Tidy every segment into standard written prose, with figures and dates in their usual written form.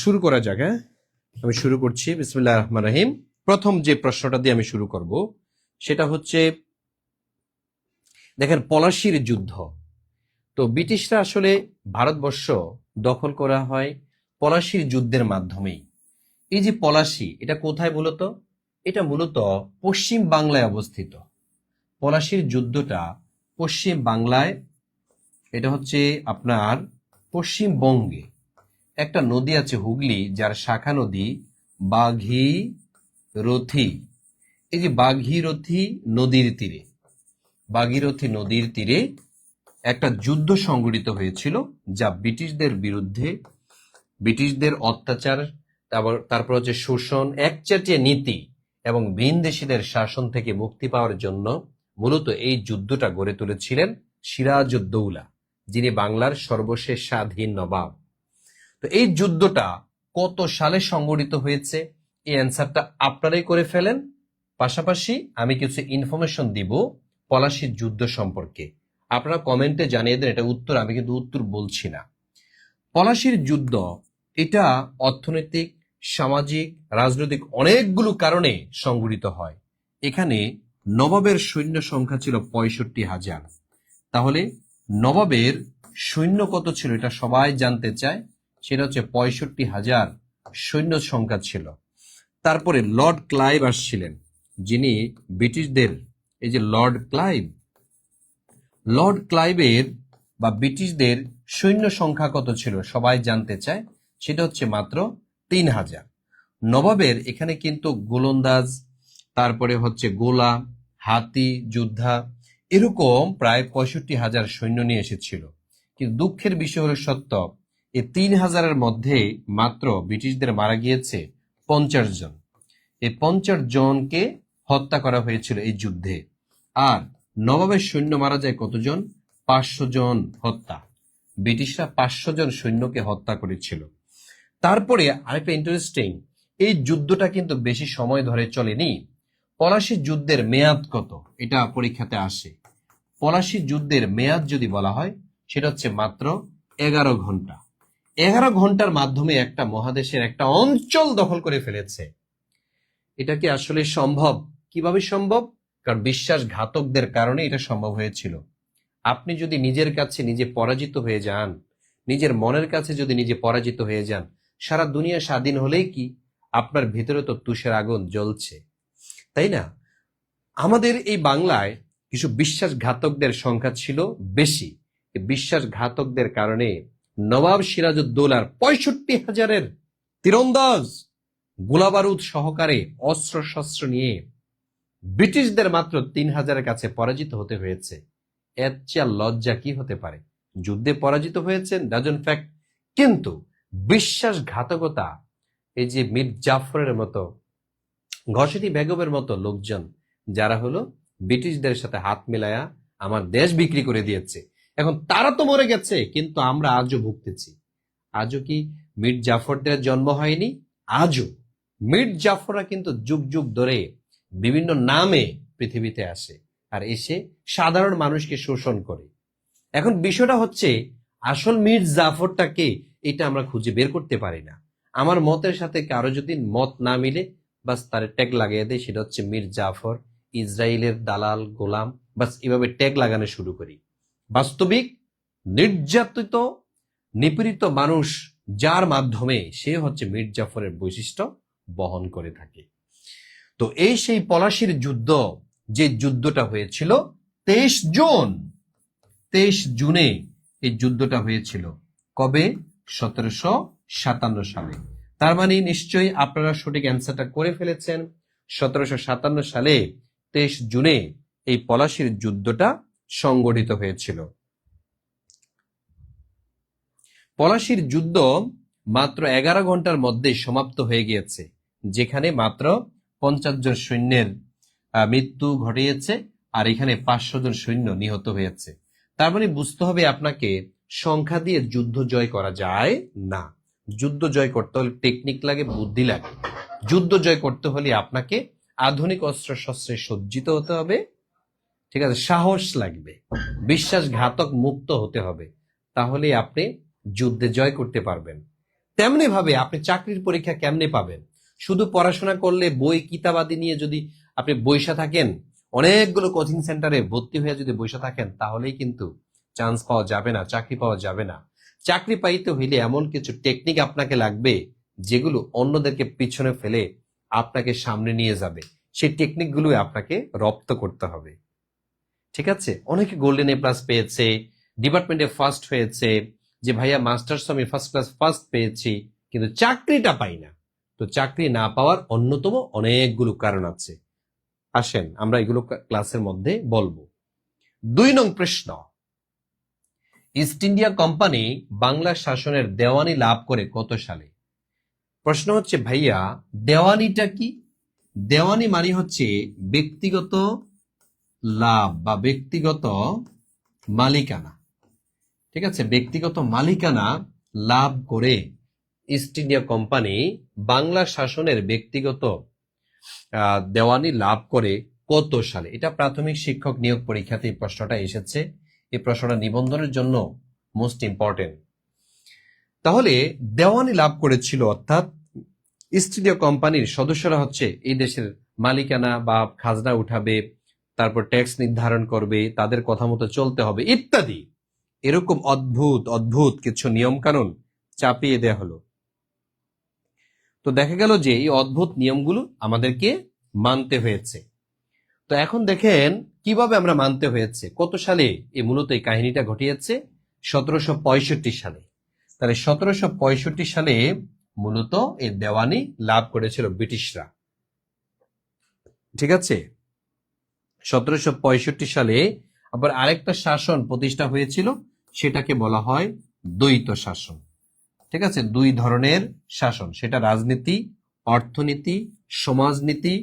শুরু করা যাক। হ্যাঁ, আমি শুরু করছি। বিসমিল্লাহির রহমানির রহিম। প্রথম যে প্রশ্নটা দিয়ে আমি শুরু করব সেটা হচ্ছে, দেখেন, পলাশির যুদ্ধ। তো ব্রিটিশরা আসলে ভারতবর্ষ দখল করা হয় পলাশির যুদ্ধের মাধ্যমেই। এই যে পলাশি, এটা কোথায় মূলত? এটা মূলত পশ্চিম বাংলায় অবস্থিত। পলাশির যুদ্ধটা পশ্চিম বাংলায়, এটা হচ্ছে আপনার পশ্চিমবঙ্গে। একটা নদী আছে হুগলি, যার শাখা নদী বাঘিরথী। এই যে বাঘিরথী নদীর তীরে, ভাগীরথী নদীর তীরে একটা যুদ্ধ সংঘটিত হয়েছিল, যা ব্রিটিশদের বিরুদ্ধে, ব্রিটিশদের অত্যাচার, তারপর হচ্ছে শোষণ, একচেটিয়া নীতি এবং ভিনদেশীদের শাসন থেকে মুক্তি পাওয়ার জন্য মূলত এই যুদ্ধটা গড়ে তুলেছিলেন সিরাজউদ্দৌলা, যিনি বাংলার সর্বশেষ স্বাধীন নবাব। তো এই যুদ্ধটা কত সালে সংঘটিত হয়েছে, এই অ্যান্সারটা আপনারাই করে ফেলেন। পাশাপাশি আমি কিছু ইনফরমেশন দিব পলাশির যুদ্ধ সম্পর্কে। আপনারা কমেন্টে জানিয়ে দেন এটা উত্তর, আমি কিন্তু উত্তর বলছি না। পলাশির যুদ্ধ এটা অর্থনৈতিক, সামাজিক, রাজনৈতিক অনেকগুলো কারণে সংঘটিত হয়। এখানে নবাবের সৈন্য সংখ্যা ছিল 65,000। তাহলে নবাবের সৈন্য কত ছিল এটা সবাই জানতে চায়। সেটা হচ্ছে 65,000 সৈন্য সংখ্যা ছিল। তারপরে লর্ড ক্লাইভ আসছিলেন, যিনি ব্রিটিশদের, এই যে লর্ড ক্লাইভের বা ব্রিটিশদের সৈন্য সংখ্যা কত ছিল সবাই জানতে চায়। সেটা হচ্ছে মাত্র 3,000। নবাবের এখানে কিন্তু গোলন্দাজ, তারপরে হচ্ছে গোলা, হাতি যোদ্ধা, এরকম প্রায় 65,000 সৈন্য নিয়ে এসেছিল। কিন্তু দুঃখের বিষয় হলো সত্য, এই 3,000-এর মধ্যে মাত্র ব্রিটিশদের মারা গিয়েছে 50 জন। এই 50 জনকে হত্যা করা হয়েছিল এই যুদ্ধে। আর নবাবের সৈন্য মারা যায় কতজন? 500 জন হত্যা। ব্রিটিশরা 500 জন সৈন্যকে হত্যা করেছিল। তারপরে আরেকটা ইন্টারেস্টিং, এই যুদ্ধটা কিন্তু বেশি সময় ধরে চলেনি। পলাশি যুদ্ধের মেয়াদ কত, এটা পরীক্ষাতে আসে। পলাশি যুদ্ধের মেয়াদ যদি বলা হয়, সেটা হচ্ছে মাত্র 11 ঘন্টা। 11 ঘন্টার মাধ্যমে একটা মহাদেশের একটা অঞ্চল দখল করে ফেলেছে। এটা কি আসলে সম্ভব? কিভাবে সম্ভব? কারণ বিশ্বাসঘাতকদের কারণে এটা সম্ভব হয়েছিল। আপনি যদি নিজের কাছে নিজে পরাজিত হয়ে যান, নিজের মনের কাছে যদি নিজে পরাজিত হয়ে যান, সারা দুনিয়া স্বাধীন হলেই কি আপনার ভিতরে তো তুষের আগুন জ্বলছে, তাই না? আমাদের এই বাংলায় কিছু বিশ্বাসঘাতকদের সংখ্যা ছিল বেশি। এই বিশ্বাসঘাতকদের কারণে নবাব সিরাজউদ্দৌলার 65,000-এর তীরন্দাজ গোলাবারুদ সহকারে অস্ত্র শস্ত্র নিয়ে ব্রিটিশদের মাত্র 3,000-এর কাছে পরাজিত হতে হয়েছে। এর চেয়ে লজ্জা কি হতে পারে? যুদ্ধে পরাজিত হয়েছেন, ডাজন্ট ফ্যাক্ট, কিন্তু বিশ্বাসঘাতকতা, এই যে মীর জাফরের মতো, ঘসেটি বেগমের মতো লোকজন, যারা হলো ব্রিটিশদের সাথে হাত মিলায়া আমার দেশ বিক্রি করে দিয়েছে, এখন তারা তো মরে গেছে, কিন্তু আমরা আজও ভুগতেছি। আজও কি মীর জাফরদের জন্ম হয়নি? আজও মীর জাফররা কিন্তু যুগ যুগ ধরে বিভিন্ন নামে পৃথিবীতে আসে, আর এসে সাধারণ মানুষকে শোষণ করে। এখন বিষয়টা হচ্ছে, আসল মীর জাফরটা কে, এটা আমরা খুঁজে বের করতে পারি না। আমার মতের সাথে কারো যদি মত না মিলে, বাস তার ট্যাগ লাগিয়ে দেয়, সেটা হচ্ছে মীর জাফর, ইসরায়েলের দালাল, গোলাম, বাস এভাবে ট্যাগ লাগানো শুরু করি। বাস্তবিক নির্যাতিত, নিপীড়িত মানুষ যার মাধ্যমে, সে হচ্ছে মীর জাফরের বৈশিষ্ট্য বহন করে থাকে। তো এই সেই পলাশির যুদ্ধ, যে যুদ্ধটা হয়েছিল 23 জুনে এই যুদ্ধটা হয়েছিল। কবে? 1757 সালে। তার মানে নিশ্চয়ই আপনারা সঠিক অ্যান্সারটা করে ফেলেছেন। 1757 সালে 23 জুনে এই পলাশির যুদ্ধটা সংগঠিত হয়েছিল। পলাশির যুদ্ধ মাত্র 11 ঘন্টার মধ্যে সমাপ্ত হয়ে গিয়েছে, যেখানে মাত্র 50 জন সৈন্যের মৃত্যু ঘটিয়েছে, আর এখানে 500 জন সৈন্য নিহত হয়েছে। তার মানে বুঝতে হবে আপনাকে, সংখ্যা দিয়ে যুদ্ধ জয় করা যায় না। যুদ্ধ জয় করতে হলে টেকনিক লাগে, বুদ্ধি লাগে। যুদ্ধ জয় করতে হলে আপনাকে আধুনিক অস্ত্র শস্ত্রে সজ্জিত হতে হবে, ঠিক আছে, সাহস লাগবে, বিশ্বাসঘাতক মুক্ত হতে হবে, তাহলে আপনি যুদ্ধে জয় করতে পারবেন। তেমনি ভাবে আপনি চাকরির পরীক্ষা কেমনে পাবেন? শুধু পড়াশোনা করলে বই কিতাবাদি নিয়ে যদি আপনি বইসা থাকেন, অনেকগুলো কোচিং সেন্টারে ভর্তি হয়ে যদি বইসা থাকেন, তাহলেই কিন্তু চান্স পাওয়া যাবে না, চাকরি পাওয়া যাবে না। চাকরি পাইতে হইলে এমন কিছু টেকনিক আপনাকে লাগবে যেগুলো অন্যদেরকে পিছনে ফেলে আপনাকে সামনে নিয়ে যাবে। সেই টেকনিকগুলো আপনাকে রপ্ত করতে হবে। ঠিক আছে? অনেকে গোল্ডেন এ প্লাস পেয়েছে, ডিপার্টমেন্টে ফার্স্ট হয়েছে, যে ভাইয়া মাস্টার্স আমি ফার্স্ট ক্লাস ফার্স্ট পেয়েছি, কিন্তু চাকরিটা পাই না। তো চাকরি না পাওয়ার অন্যতম অনেকগুলো কারণ আছে। আসেন আমরা এগুলো ক্লাসের মধ্যে বলবো। 2 নং প্রশ্ন, ইস্ট ইন্ডিয়া কোম্পানি বাংলা শাসনের দেওয়ানি লাভ করে কত সালে? প্রশ্ন হচ্ছে ভাইয়া দেওয়ানিটা কি? দেওয়ানি মানে হচ্ছে ব্যক্তিগত লাভ বা ব্যক্তিগত মালিকানা। ঠিক আছে, ব্যক্তিগত মালিকানা লাভ করে ইস্ট ইন্ডিয়া কোম্পানি বাংলা শাসনের ব্যক্তিগত দেওয়ানি লাভ করে কত সালে? এটা প্রাথমিক শিক্ষক নিয়োগ পরীক্ষাতে এই প্রশ্নটা এসেছে। এই প্রশ্নটা নিবন্ধনের জন্য মোস্ট ইম্পর্টেন্ট। তাহলে দেওয়ানি লাভ করেছিল, অর্থাৎ ইস্ট ইন্ডিয়া কোম্পানির সদস্যরা হচ্ছে এই দেশের মালিকানা বা খাজনা উঠাবে, তারপর ট্যাক্স নির্ধারণ করবে, তাদের কথা মতো চলতে হবে ইত্যাদি। এরকম অদ্ভুত অদ্ভুত কিছু নিয়ম কানুন চাপিয়ে দেয়া হলো। তো দেখা গেল যে এই অদ্ভুত নিয়মগুলো আমাদেরকে মানতে হয়েছে। তো এখন দেখেন কিভাবে আমরা মানতে হয়েছে। কত সালে এই মূলত এই কাহিনীটা ঘটিয়েছে? 1765 সালে। তাহলে 1765 সালে মূলত এই দেওয়ানি লাভ করেছিল ব্রিটিশরা। ঠিক আছে, 1765 সালে আবার আরেকটা শাসন প্রতিষ্ঠা হয়েছিল, সেটাকে বলা হয় দ্বৈত শাসন। ঠিক আছে, 2 ধরনের শাসন, সেটা রাজনীতি, অর্থনীতি, সমাজনীতি,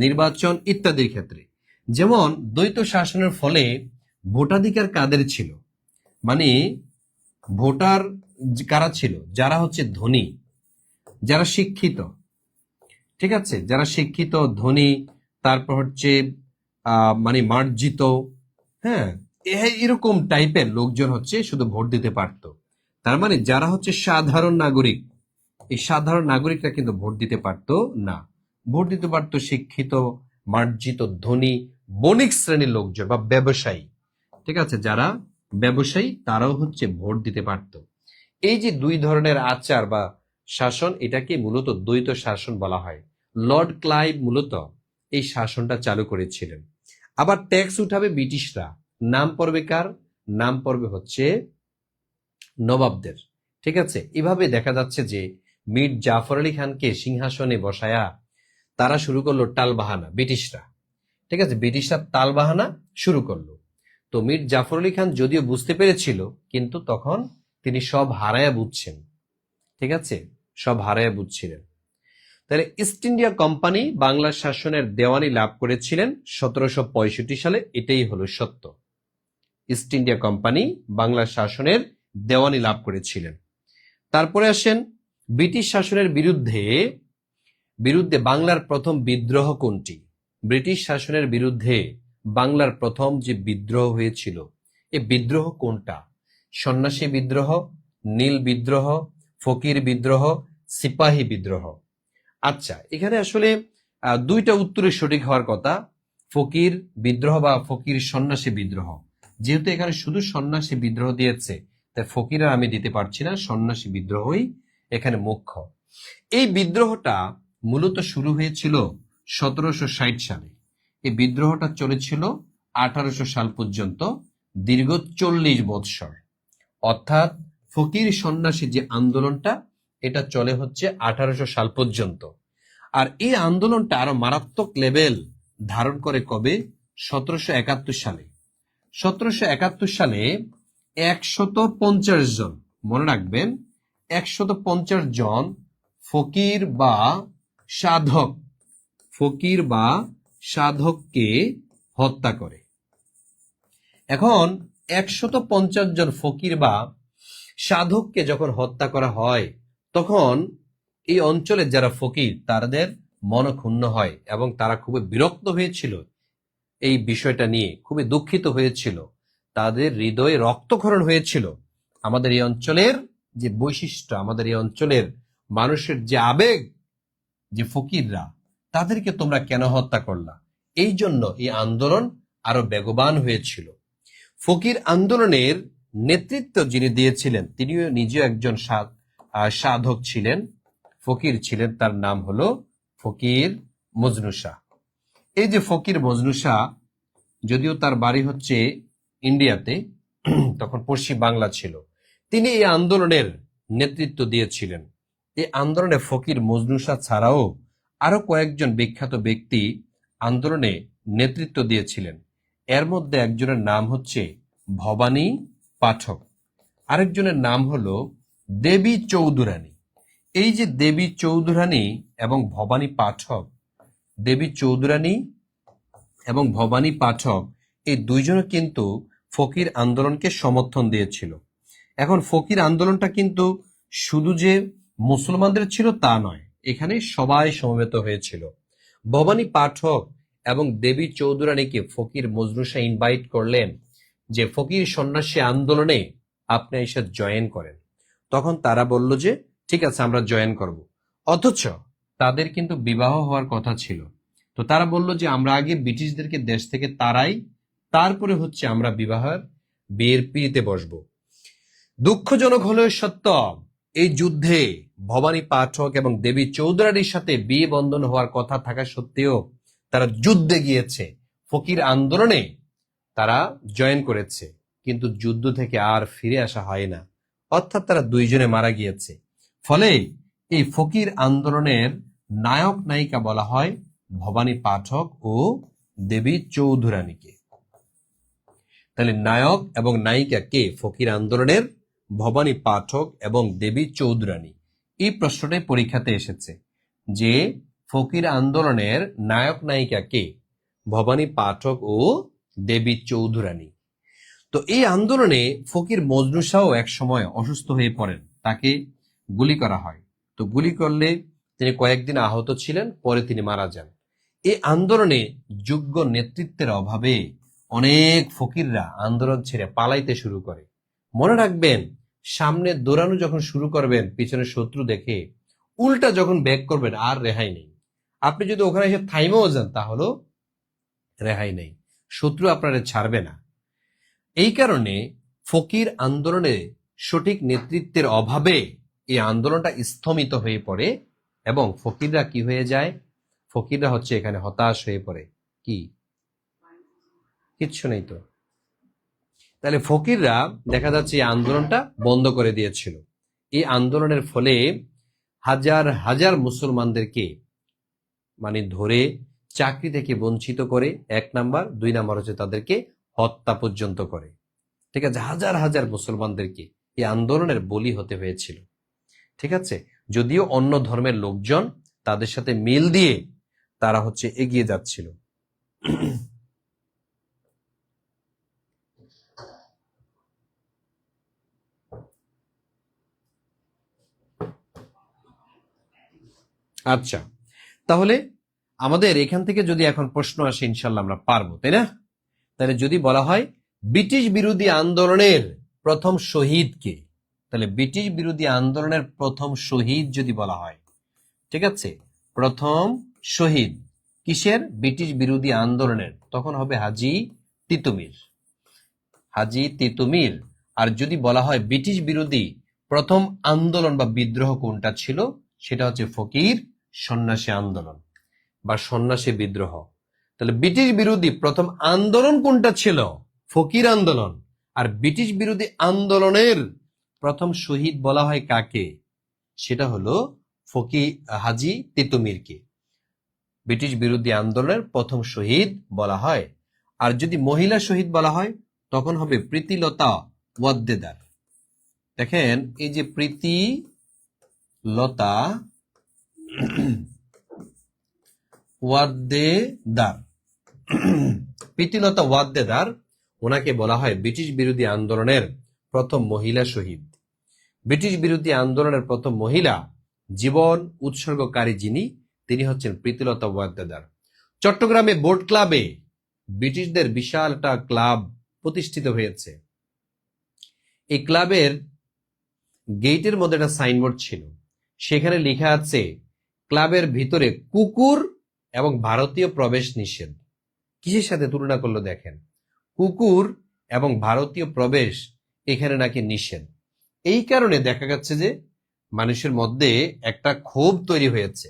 নির্বাচন ইত্যাদির ক্ষেত্রে। যেমন দ্বৈত শাসনের ফলে ভোটাধিকার কাদের ছিল? মানে ভোটার কারা ছিল? যারা হচ্ছে ধনী, যারা শিক্ষিত। ঠিক আছে, যারা শিক্ষিত ধনী, তারপর হচ্ছে মানে মার্জিত, হ্যাঁ, এরকম টাইপের লোকজন হচ্ছে শুধু ভোট দিতে পারত। তার মানে যারা হচ্ছে সাধারণ নাগরিক, এই সাধারণ নাগরিকরা কিন্তু ভোট দিতে পারত না। ভোট দিতে পারত শিক্ষিত, মার্জিত, ধনী, বণিক শ্রেণীর লোকজন বা ব্যবসায়ী। ঠিক আছে, যারা ব্যবসায়ী তারাও হচ্ছে ভোট দিতে পারত। এই যে 2 ধরনের আচার বা শাসন, এটাকে মূলত দ্বৈত শাসন বলা হয়। লর্ড ক্লাইভ মূলত এই শাসনটা চালু করেছিলেন। আবার ট্যাক্স উঠাবে ব্রিটিশরা, নাম পড়বে কার? নাম পড়বে হচ্ছে নবাবদের। ঠিক আছে, এভাবে দেখা যাচ্ছে যে মীর জাফর আলী খানকে সিংহাসনে বসায়া তারা শুরু করলো টালবাহানা, ব্রিটিশরা। ঠিক আছে, ব্রিটিশরা তালবাহানা শুরু করলো। তো মীর জাফর আলী খান যদিও বুঝতে পেরেছিল, কিন্তু তখন তিনি সব হারায়া বুঝছেন। ঠিক আছে, সব হারায়া বুঝছিলেন। তাহলে ইস্ট ইন্ডিয়া কোম্পানি বাংলা শাসনের দেওয়ানি লাভ করেছিলেন 1765 সালে, এটাই হলো সত্য। ইস্ট ইন্ডিয়া কোম্পানি বাংলা শাসনের দেওয়ানি লাভ করেছিলেন। তারপরে আসেন ব্রিটিশ শাসনের বিরুদ্ধে বিরুদ্ধে বাংলার প্রথম বিদ্রোহ কোনটি? ব্রিটিশ শাসনের বিরুদ্ধে বাংলার প্রথম যে বিদ্রোহ হয়েছিল, এই বিদ্রোহ কোনটা? সন্ন্যাসী বিদ্রোহ, নীল বিদ্রোহ, ফকির বিদ্রোহ, সিপাহী বিদ্রোহ? আচ্ছা, এখানে আসলে 2টা উত্তরে সঠিক হওয়ার কথা। ফকির বিদ্রোহ বা ফকির সন্ন্যাসী বিদ্রোহ। যেহেতু এখানে শুধু সন্ন্যাসী বিদ্রোহ দিয়েছে, তাই ফকির আর আমি দিতে পারছি না, সন্ন্যাসী বিদ্রোহই এখানে মুখ্য। এই বিদ্রোহটা মূলত শুরু হয়েছিল 1760 সালে। এই বিদ্রোহটা চলেছিল 1800 সাল পর্যন্ত, দীর্ঘ 40 বৎসর। অর্থাৎ ফকির সন্ন্যাসী যে আন্দোলনটা, এটা চলে হচ্ছে 1800 সাল পর্যন্ত। আর এই আন্দোলনটা আরো মারাত্মক লেভেল ধারণ করে কবে? 1771 সালে। 1771 সালে 150 জন, মনে রাখবেন, 150 জন ফকির বা সাধক, ফকির বা সাধককে হত্যা করে। এখন 150 জন ফকির বা সাধককে যখন হত্যা করা হয়, তখন এই অঞ্চলের যারা ফকির তাদের মন ক্ষুণ্ণ হয় এবং তারা খুবই বিরক্ত হয়েছিল, এই বিষয়টা নিয়ে খুবই দুঃখিত হয়েছিল, তাদের হৃদয়ে রক্তক্ষরণ হয়েছিল। আমাদের এই অঞ্চলের যে বৈশিষ্ট্য, আমাদের এই অঞ্চলের মানুষের যে আবেগ, যে ফকিররা, তাদেরকে তোমরা কেন হত্যা করলা? এই জন্য এই আন্দোলন আরো বেগবান হয়েছিল। ফকির আন্দোলনের নেতৃত্ব যিনি দিয়েছিলেন তিনিও নিজেও একজন সাধক ছিলেন, ফকির ছিলেন। তার নাম হলো ফকির মজনু শাহ। এই যে ফকির মজনু শাহ, যদিও তার বাড়ি হচ্ছে ইন্ডিয়াতে, তখন পশ্চিম বাংলা ছিল, তিনি এই আন্দোলনের নেতৃত্ব দিয়েছিলেন। এই আন্দোলনে ফকির মজনু শাহ ছাড়াও আরো কয়েকজন বিখ্যাত ব্যক্তি আন্দোলনে নেতৃত্ব দিয়েছিলেন। এর মধ্যে একজনের নাম হচ্ছে ভবানী পাঠক, আরেকজনের নাম হলো দেবী চৌধুরানী। এই যে দেবী চৌধুরানী এবং ভবানী পাঠক, দেবী চৌধুরানী এবং ভবানী পাঠক, এই দুইজনে কিন্তু ফকির আন্দোলনকে সমর্থন দিয়েছিল। এখন ফকির আন্দোলনটা কিন্তু শুধু যে মুসলমানদের ছিল তা নয়, এখানে সবাই সমবেত হয়েছিল। ভবানী পাঠক এবং দেবী চৌধুরানীকে ফকির মজনু শাহ ইনভাইট করলেন যে ফকির সন্ন্যাসী আন্দোলনে আপনি এসে জয়েন করেন। তখন তারা বলল যে ঠিক আছে, আমরা জয়েন করব। অথচ তাদের কিন্তু বিবাহ হওয়ার কথা ছিল। তো তারা বলল যে আমরা আগে ব্রিটিশদেরকে দেশ থেকে তাড়াই, তারপরে হচ্ছে আমরা বিয়ের পিড়িতে বসবো। দুঃখজনক হলেও সত্য, এই যুদ্ধে ভবানী পাঠক এবং দেবী চৌধুরানীর সাথে বিয়ে বন্ধন হওয়ার কথা থাকা সত্ত্বেও তারা যুদ্ধে গিয়েছে, ফকির আন্দোলনে তারা জয়েন করেছে, কিন্তু যুদ্ধ থেকে আর ফিরে আসা হয় না, অর্থাৎ তারা দুইজনে মারা গিয়েছে। ফলে এই ফকির আন্দোলনের নায়ক নায়িকা বলা হয় ভবানী পাঠক ও দেবী চৌধুরানীকে। তাহলে নায়ক এবং নায়িকা কে ফকির আন্দোলনের? ভবানী পাঠক এবং দেবী চৌধুরানী। এই প্রশ্নটাই পরীক্ষাতে এসেছে যে ফকির আন্দোলনের নায়ক নায়িকা কে? ভবানী পাঠক ও দেবী চৌধুরানী। তো এই আন্দোলনে ফকির মজনু শাহ এক সময় অসুস্থ হয়ে পড়েন, তাকে গুলি করা হয়। তো গুলি করলে তিনি কয়েকদিন আহত ছিলেন, পরে তিনি মারা যান। এই আন্দোলনে যোগ্য নেতৃত্বের অভাবে অনেক ফকিররা আন্দোলন ছেড়ে পালাইতে শুরু করে। মনে রাখবেন, সামনে দৌড়ানো যখন শুরু করবেন পিছনে শত্রু দেখে, উল্টা যখন ব্যাক করবেন আর রেহাই নেই। আপনি যদি ওখানে এসে থাইমেও যান তাহলেও রেহাই নেই, শত্রু আপনারা ছাড়বে না। এই কারণে ফকির আন্দোলনে সঠিক নেতৃত্বের অভাবে এই আন্দোলনটা স্থমিত হয়ে পড়ে এবং ফকিররা কি হয়ে যায়? ফকিররা হচ্ছে এখানে হতাশ হয়ে পড়ে। কি কিচ্ছু নেই তো। তাহলে ফকিররা দেখা যাচ্ছে এই আন্দোলনটা বন্ধ করে দিয়েছিল। এই আন্দোলনের ফলে হাজার হাজার মুসলমানদেরকে ধরে চাকরি থেকে বঞ্চিত করে, 1 নাম্বার, 2 নাম্বার হচ্ছে তাদেরকে হত্যা পর্যন্ত করে। ঠিক আছে, হাজার হাজার মুসলমানদেরকে এই আন্দোলনের বলি হতে হয়েছিল। ঠিক আছে, যদিও অন্য ধর্মের লোকজন তাদের সাথে মিল দিয়ে তারা হচ্ছে এগিয়ে যাচ্ছিল। আচ্ছা, তাহলে আমাদের এখান থেকে যদি এখন প্রশ্ন আসে, ইনশাল্লাহ আমরা পারবো, তাই না? তাহলে যদি বলা হয় ব্রিটিশ বিরোধী আন্দোলনের প্রথম শহীদ কে, তাহলে ব্রিটিশ বিরোধী আন্দোলনের প্রথম শহীদ যদি বলা হয়, ঠিক আছে, প্রথম শহীদ কিসের? ব্রিটিশ বিরোধী আন্দোলনের, তখন হবে হাজী তিতুমির। হাজী তিতুমির। আর যদি বলা হয় ব্রিটিশ বিরোধী প্রথম আন্দোলন বা বিদ্রোহ কোনটা ছিল, সেটা হচ্ছে ফকির সন্ন্যাসী আন্দোলন বা সন্ন্যাসী বিদ্রোহ। তাহলে ব্রিটিশ বিরোধী প্রথম আন্দোলন কোনটা ছিল? ফকির আন্দোলন। আর ব্রিটিশ বিরোধী আন্দোলনের প্রথম শহীদ বলা হয় কাকে? সেটা হলো হাজী তিতুমিরকে ব্রিটিশ বিরোধী আন্দোলনের প্রথম শহীদ বলা হয়। আর যদি মহিলা শহীদ বলা হয় তখন হবে প্রীতিলতা ওয়াদ্দেদার। দেখেন, এই যে প্রীতিলতা ওয়াদ্দেদার, প্রীতিলতা ওয়াদ্দেদার, ওনাকে বলা হয় ব্রিটিশ বিরোধী আন্দোলনের প্রথম মহিলা শহীদ। ব্রিটিশ বিরোধী আন্দোলনের প্রথম মহিলা জীবন উৎসর্গকারী যিনি, তিনি হচ্ছেন প্রীতিলতা ওয়াদ্দেদার। চট্টগ্রামে বোট ক্লাবে ব্রিটিশদের বিশাল একটা ক্লাব প্রতিষ্ঠিত হয়েছে। এই ক্লাবের গেটের মধ্যে একটা সাইনবোর্ড ছিল, সেখানে লেখা আছে ক্লাবের ভিতরে কুকুর এবং ভারতীয় প্রবেশ নিষেধ। কিসের সাথে তুলনা করলো দেখেন, কুকুর এবং ভারতীয় প্রবেশ এখানে নাকি নিষেধ। এই কারণে দেখা যাচ্ছে যে মানুষের মধ্যে একটা ক্ষোভ তৈরি হয়েছে,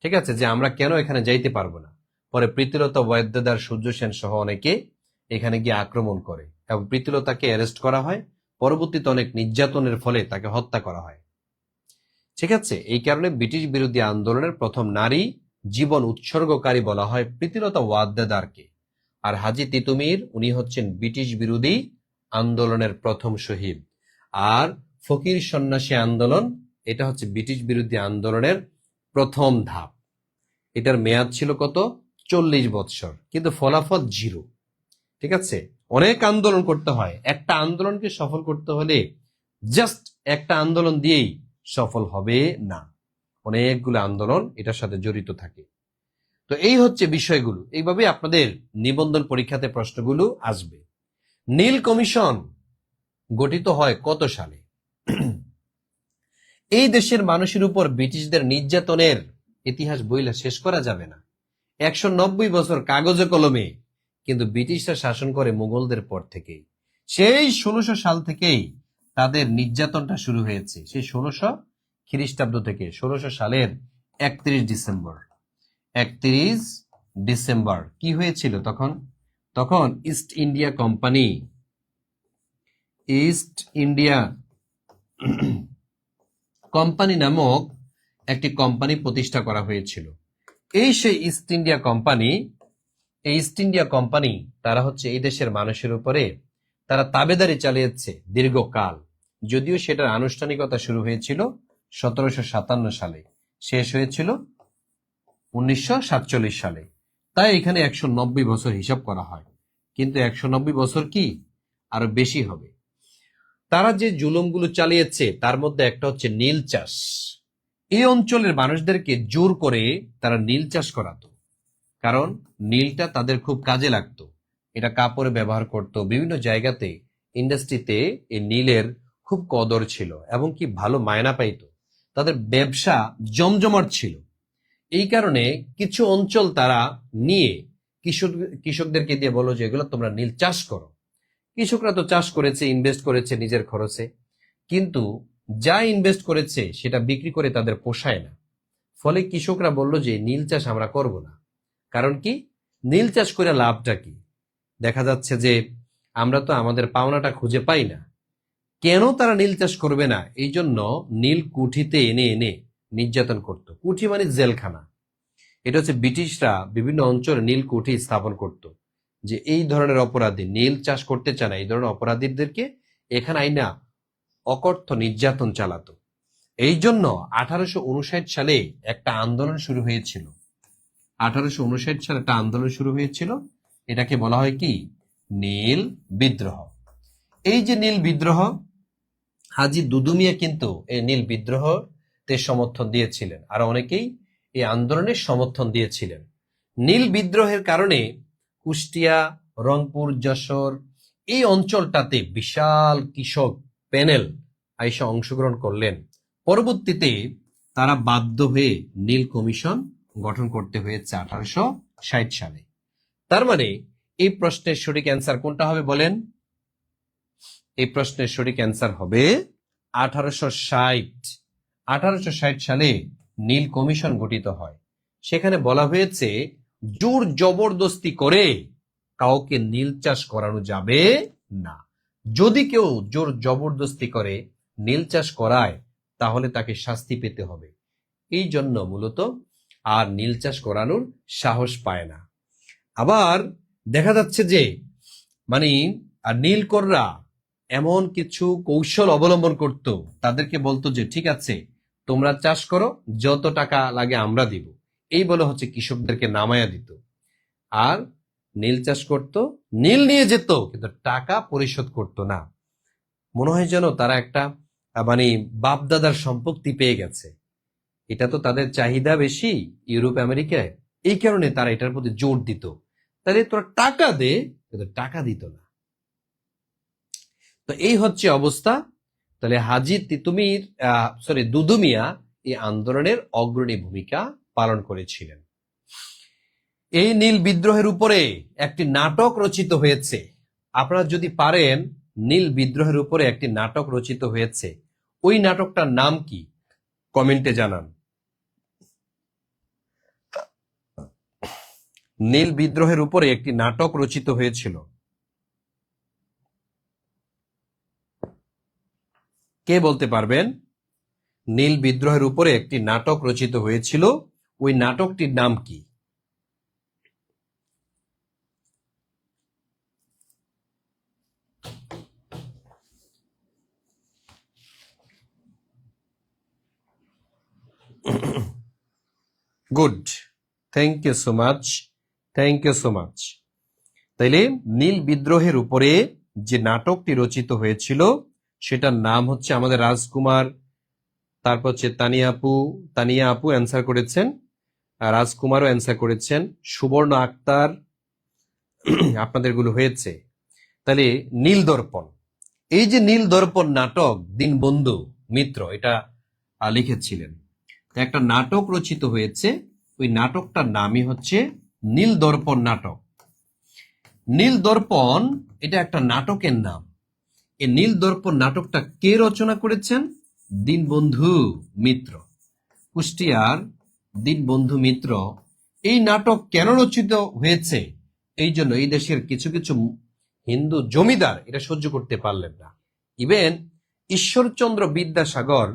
ঠিক আছে, যে আমরা কেন এখানে যাইতে পারবো না। পরে প্রীতিলতা ওয়াদ্দেদার, সূর্য সেন সহ অনেকে এখানে গিয়ে আক্রমণ করে এবং প্রীতিলতাকে অ্যারেস্ট করা হয়। পরবর্তীতে অনেক নির্যাতনের ফলে তাকে হত্যা করা হয়, ঠিক আছে। এই কারণে ব্রিটিশ বিরোধী আন্দোলনের প্রথম নারী জীবন উৎসর্গকারী বলা হয় প্রীতিলতা ওয়াদ্দেদারকে। আর হাজী তিতুমির উনি হচ্ছেন ব্রিটিশ বিরোধী আন্দোলনের প্রথম শহীদ। আর ফকির সন্ন্যাসী আন্দোলন, এটা হচ্ছে ব্রিটিশ বিরোধী আন্দোলনের প্রথম ধাপ। এটার মেয়াদ ছিল কত? 40 বৎসর, কিন্তু ফলাফল জিরো, ঠিক আছে। অনেক আন্দোলন করতে হয়, একটা আন্দোলনকে সফল করতে হলে জাস্ট একটা আন্দোলন দিয়েই সফল হবে না, অনেকগুলো আন্দোলন এটার সাথে জড়িত থাকে। তো এই হচ্ছে বিষয়গুলো, এইভাবে আপনাদের নিবন্ধন পরীক্ষাতে প্রশ্নগুলো আসবে। নীল কমিশন গঠিত হয় কত সালে? এই দেশের মানুষের উপর ব্রিটিশদের নির্যাতনের ইতিহাস বইলে শেষ করা যাবে না। 190 বছর কাগজে কলমে কিন্তু ব্রিটিশরা শাসন করে মুঘলদের পর থেকেই। সেই 1600 সাল থেকেই তাদের নির্যাতনটা শুরু হয়েছে, সেই 1600 খ্রিস্টাব্দ থেকে। 1600 সালের 31 ডিসেম্বর কি হয়েছিল তখন? তখন ইস্ট ইন্ডিয়া কোম্পানি নামক একটি কোম্পানি প্রতিষ্ঠা করা হয়েছিল। এই সেই ইস্ট ইন্ডিয়া কোম্পানি তারা হচ্ছে এই দেশের মানুষের উপরে তারা তাবেদারি চালিয়েছে দীর্ঘকাল। যদিও সেটার আনুষ্ঠানিকতা শুরু হয়েছিল 1757 সালে, শেষ হয়েছিল 1947 সালে। তাই এখানে 190 বছর হিসাব করা হয়, কিন্তু 190 বছর কি আরো বেশি হবে। তারা যে জুলুমগুলো চালিয়েছে তার মধ্যে একটা হচ্ছে নীল চাষ। এই অঞ্চলের মানুষদেরকে জোর করে তারা নীল চাষ করাতো, কারণ নীলটা তাদের খুব কাজে লাগতো। এটা কাপড়ে ব্যবহার করত, বিভিন্ন জায়গাতে ইন্ডাস্ট্রিতে এই নীলের খুব কদর ছিল এবং কি ভালো মায়না পাইতো। তাদের ব্যবসা জমজমাট ছিল। এই কারণে কিছু অঞ্চল তারা নিয়ে কৃষকদেরকে দিয়ে বলো যে এগুলো তোমরা নীল চাষ করো। কৃষকরা তো চাষ করেছে, ইনভেস্ট করেছে নিজের খরচে, কিন্তু যা ইনভেস্ট করেছে সেটা বিক্রি করে তাদের পোষায় না। ফলে কৃষকরা বলল যে নীল চাষ আমরা করব না। কারণ কি, নীল চাষ করে লাভটা কি? দেখা যাচ্ছে যে আমরা তো আমাদের পাওনাটা খুঁজে পাই না। কেন তারা নীল চাষ করবে না? এই জন্য নীল কুঠিতে এনে এনে নির্যাতন করত। কুঠি মানে জেলখানা। এটা হচ্ছে ব্রিটিশরা বিভিন্ন অঞ্চলে নীল কুঠি স্থাপন করত, যে এই ধরনের অপরাধী নীল চাষ করতে চায় না এই ধরনের অপরাধীদেরকে এখানে আইনা অকথ্য নির্যাতন চালাতো। এই জন্য 1859 সালে একটা আন্দোলন শুরু হয়েছিল। 1859 সালে একটা আন্দোলন শুরু হয়েছিল, এটাকে বলা হয় কি? নীল বিদ্রোহ। এই যে নীল বিদ্রোহ, হাজী দুদুমিয়া কিন্তু এই নীল বিদ্রোহতে সমর্থন দিয়েছিলেন, আর অনেকেই এই আন্দোলনের সমর্থন দিয়েছিলেন। নীল বিদ্রোহের কারণে কুষ্টিয়া, রংপুর, যশোর এই অঞ্চলটাতে বিশাল কৃষক প্যানেল আইসা অংশগ্রহণ করলেন। পরবর্তীতে তারা বাধ্য হয়ে নীল কমিশন গঠন করতে হয়েছে 1860 সালে। তার মানে এই প্রশ্নের সঠিক অ্যান্সার কোনটা হবে বলেন? এই প্রশ্নের সঠিক অ্যান্সার হবে 1860। 1860 সালে নীল কমিশন গঠিত হয়। সেখানে বলা হয়েছে জোর জবরদস্তি করে কাউকে নীল চাষ করানো যাবে না। যদি কেউ জোর জবরদস্তি করে নীল চাষ করায় তাহলে তাকে শাস্তি পেতে হবে। এই জন্য মূলত আর নীল চাষ করানোর সাহস পায় না। আবার দেখা যাচ্ছে যে মানে আর নীলকররা এমন কিছু কৌশল অবলম্বন করত, তাদেরকে বলতো যে ঠিক আছে তোমরা চাষ করো, যত টাকা লাগে আমরা দিব, এই বলে হচ্ছে কৃষকদেরকে নামায়া দিত। আর নীল চাষ করত, নীল নিয়ে যেত, কিন্তু টাকা পরিশোধ করতো না। মনে হয় যেন তারা একটা মানে বাপদাদার সম্পত্তি পেয়ে গেছে। এটা তো তাদের চাহিদা বেশি ইউরোপ আমেরিকায়, এই কারণে তারা এটার প্রতি জোর দিত। তাহলে তোরা টাকা দে, কিন্তু টাকা দিত না। তো এই হচ্ছে অবস্থা। তাহলে হাজী তিতুমির দুদুমিয়া এই আন্দোলনের অগ্রণী ভূমিকা পালন করেছিলেন। এই নীল বিদ্রোহের উপরে একটি নাটক রচিত হয়েছে। আপনারা যদি পারেন, নীল বিদ্রোহের উপরে একটি নাটক রচিত হয়েছে, ওই নাটকটার নাম কি কমেন্টে জানান। নীল বিদ্রোহের উপরে একটি নাটক রচিত হয়েছিল, কে বলতে পারবেন? নীল বিদ্রোহের উপরে একটি নাটক রচিত হয়েছিল, ওই নাটকটির নাম কি? Good, thank you so much, thank you so much. তাইলে নীল বিদ্রোহের উপরে যে নাটকটি রচিত হয়েছিল সেটার নাম হচ্ছে, আমাদের রাজকুমার, তারপর হচ্ছে তানিয়া আপু অ্যান্সার করেছেন, রাজকুমারও অ্যান্সার করেছেন, সুবর্ণ আক্তার, আপনাদের গুলো হয়েছে। তাহলে নীল দর্পণ, এই যে নীল দর্পণ নাটক দীনবন্ধু মিত্র এটা লিখেছিলেন। একটা নাটক রচিত হয়েছে, ওই নাটকটার নামই হচ্ছে নীল দর্পণ নাটক। নীল দর্পণ এটা একটা নাটকের নাম। এই নীল দর্পণ নাটকটা কে রচনা করেছেন? দীনবন্ধু মিত্র, কুষ্টিয়ার দীনবন্ধু মিত্র। এই নাটক কেন রচিত হয়েছে? এই জন্য এই দেশের কিছু কিছু হিন্দু জমিদার এটা সহ্য করতে পারলেন না। ইভেন ঈশ্বরচন্দ্র বিদ্যাসাগর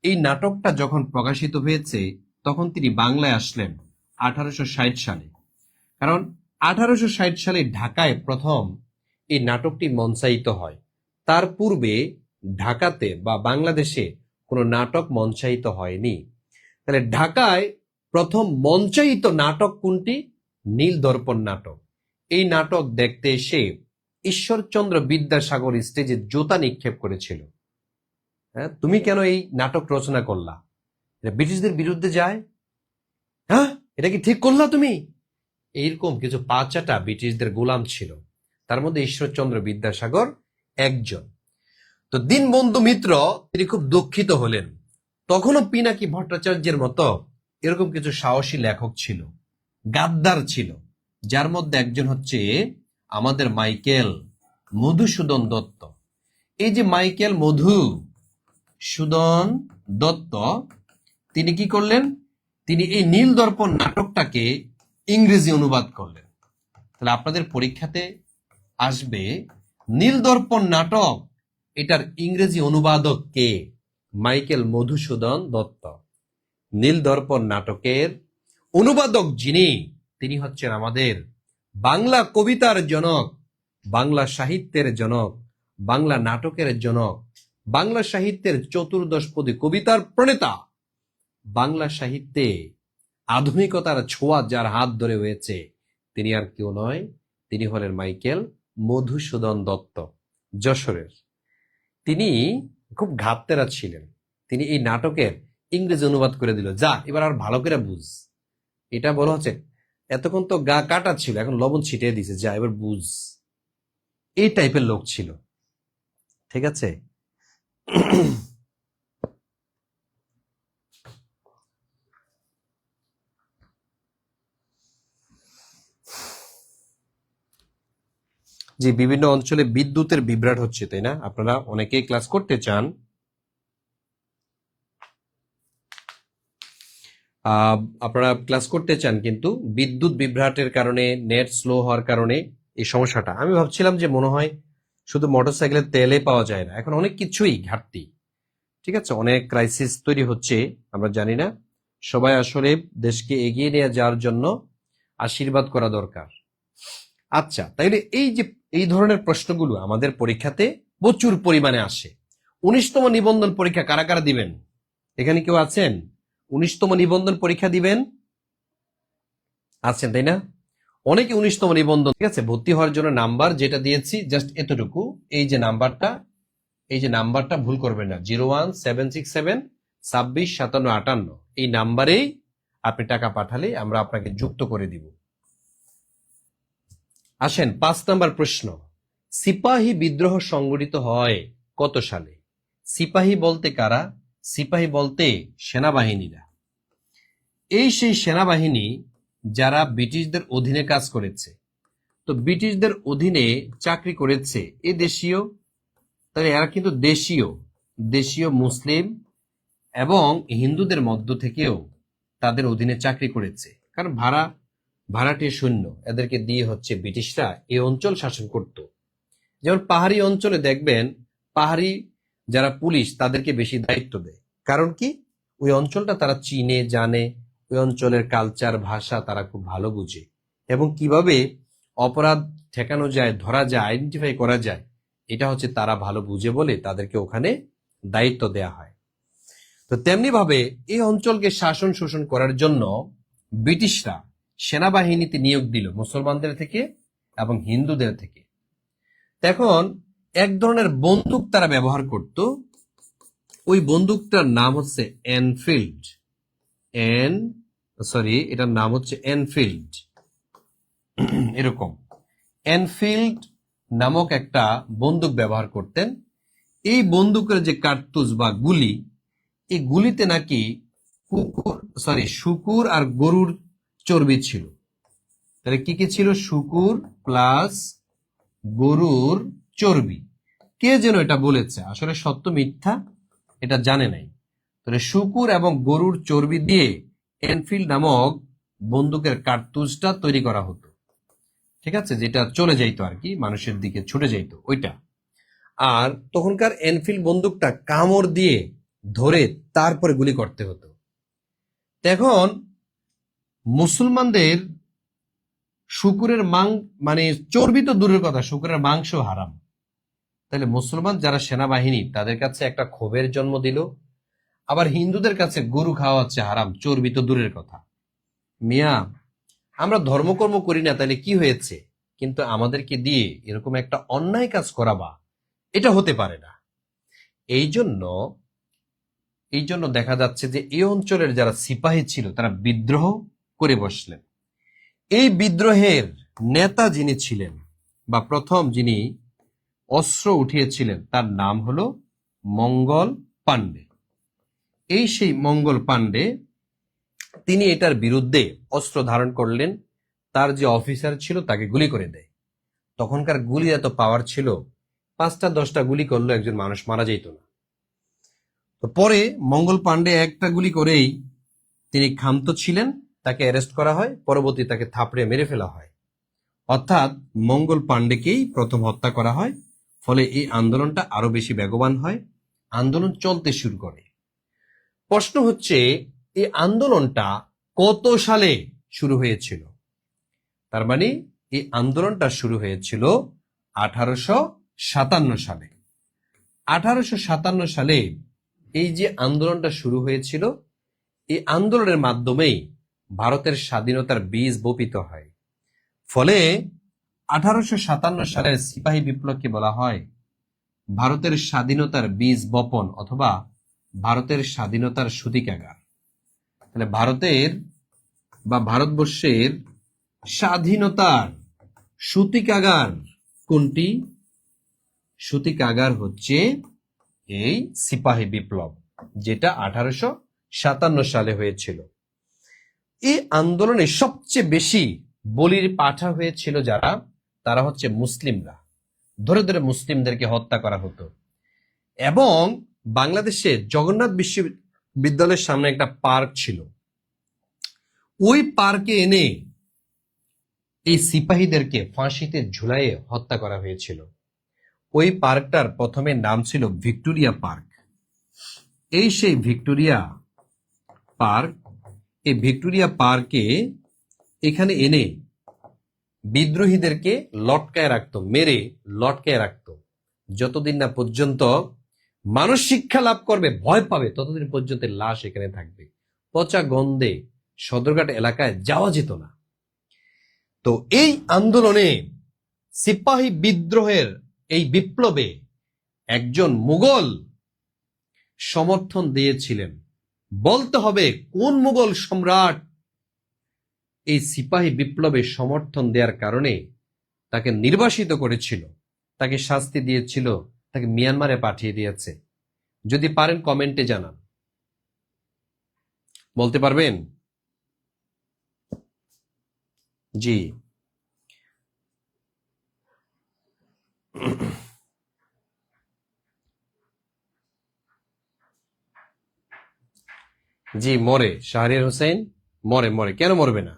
এই নাটকটা যখন প্রকাশিত হয়েছে তখন তিনি বাংলায় আসলেন 1860 সালে। কারণ 1860 সালে ঢাকায় প্রথম এই নাটকটি মঞ্চায়িত হয়। তার পূর্বে ঢাকাতে বা বাংলাদেশে কোনো নাটক মঞ্চায়িত হয়নি। তাহলে ঢাকায় প্রথম মঞ্চায়িত নাটক কোনটি? নীল দর্পণ নাটক। এই নাটক দেখতে এসে ঈশ্বরচন্দ্র বিদ্যাসাগর স্টেজে জুতা নিক্ষেপ করেছিল। হ্যাঁ, তুমি কেন এই নাটক রচনা করলা? এটা ব্রিটিশদের বিরুদ্ধে যায়। হ্যাঁ, এটা কি ঠিক করলা তুমি? এইরকম কিছু পাঁচাটা ব্রিটিশদের গোলাম ছিল, তার মধ্যে ঈশ্বরচন্দ্র বিদ্যাসাগর একজন। তো দীনবন্ধু মিত্র তিনি খুব দুঃখিত হলেন। তখনও পিনাকি ভট্টাচার্যের মতো এরকম কিছু সাহসী লেখক ছিল, গাদ্দার ছিল, যার মধ্যে একজন হচ্ছে আমাদের মাইকেল মধুসূদন দত্ত। এই যে মাইকেল মধুসূদন দত্ত, তিনি কি করলেন? তিনি এই নীল দর্পণ নাটকটাকে ইংরেজি অনুবাদ করলেন। তাহলে আপনাদের পরীক্ষাতে আসবে নীল দর্পণ নাটক, এটার ইংরেজি অনুবাদক কে? মাইকেল মধুসূদন দত্ত। নীল দর্পণ নাটকের অনুবাদক যিনি, তিনি হচ্ছেন আমাদের বাংলা কবিতার জনক, বাংলা সাহিত্যের জনক, বাংলা নাটকের জনক, বাংলা সাহিত্যের চতুর্দশপদী কবিতার প্রণেতা, বাংলা সাহিত্যে আধুনিকতার ছোঁয়া যার হাত ধরে হয়েছে, তিনি আর কেউ নয়, তিনি হলেন মাইকেল মধুসূদন দত্ত, যশোরের। তিনি খুব ঘাততেরা ছিলেন। তিনি এই নাটকের ইংরেজি অনুবাদ করে দিল, যা এবার আর ভালো করে বুঝ। এটা বলা হচ্ছে এতক্ষণ তো গা কাটা ছিল, এখন লবণ ছিটিয়ে দিছে, যা এবার বুঝ। এই টাইপের লোক ছিল, ঠিক আছে? যে বিভিন্ন অঞ্চলে বিদ্যুতের বিভ্রাট হচ্ছে, তাই না? আপনারা অনেকেই ক্লাস করতে চান, আপনারা ক্লাস করতে চান, কিন্তু বিদ্যুৎ বিভ্রাটের কারণে, নেট স্লো হওয়ার কারণে এই সমস্যাটা। আমি ভাবছিলাম যে মনে হয় শুধু মোটরসাইকেলের তেলে পাওয়া যায় না, এখন অনেক কিছুই ঘাটতি, ঠিক আছে? অনেক ক্রাইসিস তৈরি হচ্ছে, আমরা জানি না। সবাই আসলে দেশকে এগিয়ে নিয়ে যাওয়ার জন্য আশীর্বাদ করা দরকার। আচ্ছা, তাইলে এই যে এই ধরনের প্রশ্নগুলো আমাদের পরীক্ষাতে প্রচুর পরিমাণে আসে। 19তম নিবন্ধন পরীক্ষা কারা কারা দিবেন? এখানে কেউ আছেন 19তম নিবন্ধন পরীক্ষা দিবেন? আছেন, তাই না? অনেকে 19তম নিবন্ধন, ঠিক আছে, ভর্তি হওয়ার জন্য নাম্বার যেটা দিয়েছি জাস্ট এতটুকু, এই যে নাম্বারটা ভুল করবেন না, 01767265758, এই নাম্বারেই আপনি টাকা পাঠালে আমরা আপনাকে যুক্ত করে দিব। আসেন 5 নাম্বার প্রশ্ন, সিপাহী বিদ্রোহ সংগঠিত হয় কত সালে? সিপাহী বলতে কারা? সিপাহী বলতে সেনাবাহিনীরা। এই সেই সেনাবাহিনী যারা ব্রিটিশদের অধীনে কাজ করেছে। তো ব্রিটিশদের অধীনে চাকরি করেছে এ দেশীয়, তাহলে এরা কিন্তু দেশীয় দেশীয় মুসলিম এবং হিন্দুদের মধ্য থেকেও তাদের অধীনে চাকরি করেছে, কারণ ভাড়াটিয়া সৈন্য এদেরকে দিয়ে হচ্ছে ব্রিটিশরা এই অঞ্চল শাসন করত। যেমন পাহাড়ি অঞ্চলে দেখবেন পাহাড়ি যারা পুলিশ তাদেরকে বেশি দায়িত্ব দেয়, কারণ কি ওই অঞ্চলটা তারা চিনে জানে, ওই অঞ্চলের কালচার ভাষা তারা খুব ভালো বুঝে, এবং কিভাবে অপরাধ ঠেকানো যায়, ধরা যায়, আইডেন্টিফাই করা যায়, এটা হচ্ছে তারা ভালো বুঝে বলে তাদেরকে ওখানে দায়িত্ব দেয়া হয়। তো তেমনি ভাবে এই অঞ্চলকে শাসন শোষণ করার জন্য ব্রিটিশরা সেনাবাহিনীতে নিয়োগ দিল মুসলমানদের থেকে এবং হিন্দুদের থেকে। এখন এক ধরনের বন্দুক তারা ব্যবহার করত, ওই বন্দুকটার নাম হচ্ছে এনফিল্ড। এটার নাম হচ্ছে এনফিল্ড। এরকম এনফিল্ড নামক একটা বন্দুক ব্যবহার করতেন। এই বন্দুকের যে কার্তুজ বা গুলি, এই গুলিতে নাকি শুকুর আর গরুর চর্বি ছিল। তাহলে কি কি ছিল? শুকুর প্লাস গরুর চর্বি। কে যেন এটা বলেছে, আসলে সত্য মিথ্যা এটা জানে নাই। তাহলে শুকুর এবং গরুর চর্বি দিয়ে এনফিল্ড নামক বন্দুকের কার্তুজটা তৈরি করা হতো, ঠিক আছে, যেটা চলে যাইতো আর কি, মানুষের দিকে ছুটে যাইতো ওইটা। আর তখনকার এনফিল্ড বন্দুকটা কামড় দিয়ে ধরে তারপরে গুলি করতে হতো। এখন মুসলমানদের শুকুরের মানে চর্বি তো দূরের কথা, শুকুরের মাংস হারাম। তাহলে মুসলমান যারা সেনাবাহিনী তাদের কাছে একটা ক্ষোভের জন্ম দিল, আবার হিন্দুদের কাছে গরু খাওয়া হচ্ছে হারাম, চর্বি তো দূরের কথা। মিয়া, আমরা ধর্মকর্ম করি না তাহলে কি হয়েছে, কিন্তু আমাদেরকে দিয়ে এরকম একটা অন্যায় কাজ করাবা, এটা হতে পারে না। এই জন্য দেখা যাচ্ছে যে এই অঞ্চলের যারা সিপাহী ছিল তারা বিদ্রোহ করে বসলেন। এই বিদ্রোহের নেতা যিনি ছিলেন বা প্রথম যিনি অস্ত্র উঠিয়েছিলেন তার নাম হলো মঙ্গল পাণ্ডে। এই সেই মঙ্গল পাণ্ডে, তিনি এটার বিরুদ্ধে অস্ত্র ধারণ করলেন, তার যে অফিসার ছিল তাকে গুলি করে দেয়। তখনকার গুলি এত পাওয়ার ছিল, 5টা 10টা গুলি করলে একজন মানুষ মারা যেত না। তো পরে মঙ্গল পাণ্ডে একটা গুলি করেই তিনি ক্ষান্ত ছিলেন, তাকে অ্যারেস্ট করা হয়, পরবর্তী তাকে থাপড়ে মেরে ফেলা হয়। অর্থাৎ মঙ্গল পাণ্ডেকেই প্রথম হত্যা করা হয়। ফলে এই আন্দোলনটা আরো বেশি বেগবান হয়, আন্দোলন চলতে শুরু করে। প্রশ্ন হচ্ছে এই আন্দোলনটা কত সালে শুরু হয়েছিল? তার মানে এই আন্দোলনটা শুরু হয়েছিল 1857 সালে। 1857 সালে এই যে আন্দোলনটা শুরু হয়েছিল, এই আন্দোলনের মাধ্যমেই ভারতের স্বাধীনতার বীজ বপিত হয়। ফলে 1857 সালের সিপাহী বিপ্লবকে বলা হয় ভারতের স্বাধীনতার বীজ বপন অথবা ভারতের স্বাধীনতার সূতিকাগার। তাহলে ভারতবর্ষের স্বাধীনতার সূতিকাগার কোনটি? সূতিকাগার হচ্ছে এই সিপাহী বিপ্লব, যেটা 1857 সালে হয়েছিল। এই আন্দোলনে সবচেয়ে বেশি বলির পাঠা হয়েছিল যারা, তারা হচ্ছে মুসলিমরা। ধরে ধরে মুসলিমদেরকে হত্যা করা হতো। এবং বাংলাদেশে জগন্নাথ বিশ্ববিদ্যালয়ের সামনে একটা পার্ক ছিল, ওই পার্কে এনে এই সিপাহীদেরকে ফাঁসিতে ঝুলাইয়ে হত্যা করা হয়েছিল। ওই পার্কটার প্রথমে নাম ছিল ভিক্টোরিয়া পার্ক। এই সেই ভিক্টোরিয়া পার্ক, এই ভিক্টোরিয়া পার্কে এখানে এনে বিদ্রোহীদেরকে লটকায় রাখতো, মেরে লটকায় রাখতো। যতদিন না পর্যন্ত মানুষ শিক্ষা লাভ করবে, ভয় পাবে, ততদিন পর্যন্ত লাশ এখানে থাকবে। পচা গন্ধে সদরঘাট এলাকায় যাওয়া যেত না। তো এই আন্দোলনে সিপাহী বিদ্রোহের এই বিপ্লবে একজন মুঘল সমর্থন দিয়েছিলেন। বলতে হবে কোন মুঘল সম্রাট এই সিপাহী বিপ্লবে সমর্থন দেওয়ার কারণে তাকে নির্বাসিত করেছিল, তাকে শাস্তি দিয়েছিল, তাকে মিয়ানমারে পাঠিয়ে দিয়েছে। যদি পারেন কমেন্টে জানান। বলতে পারবেন? জি জি, মরে শাহরিয়ার হোসেন, মরে মরে, কেন মরবে না?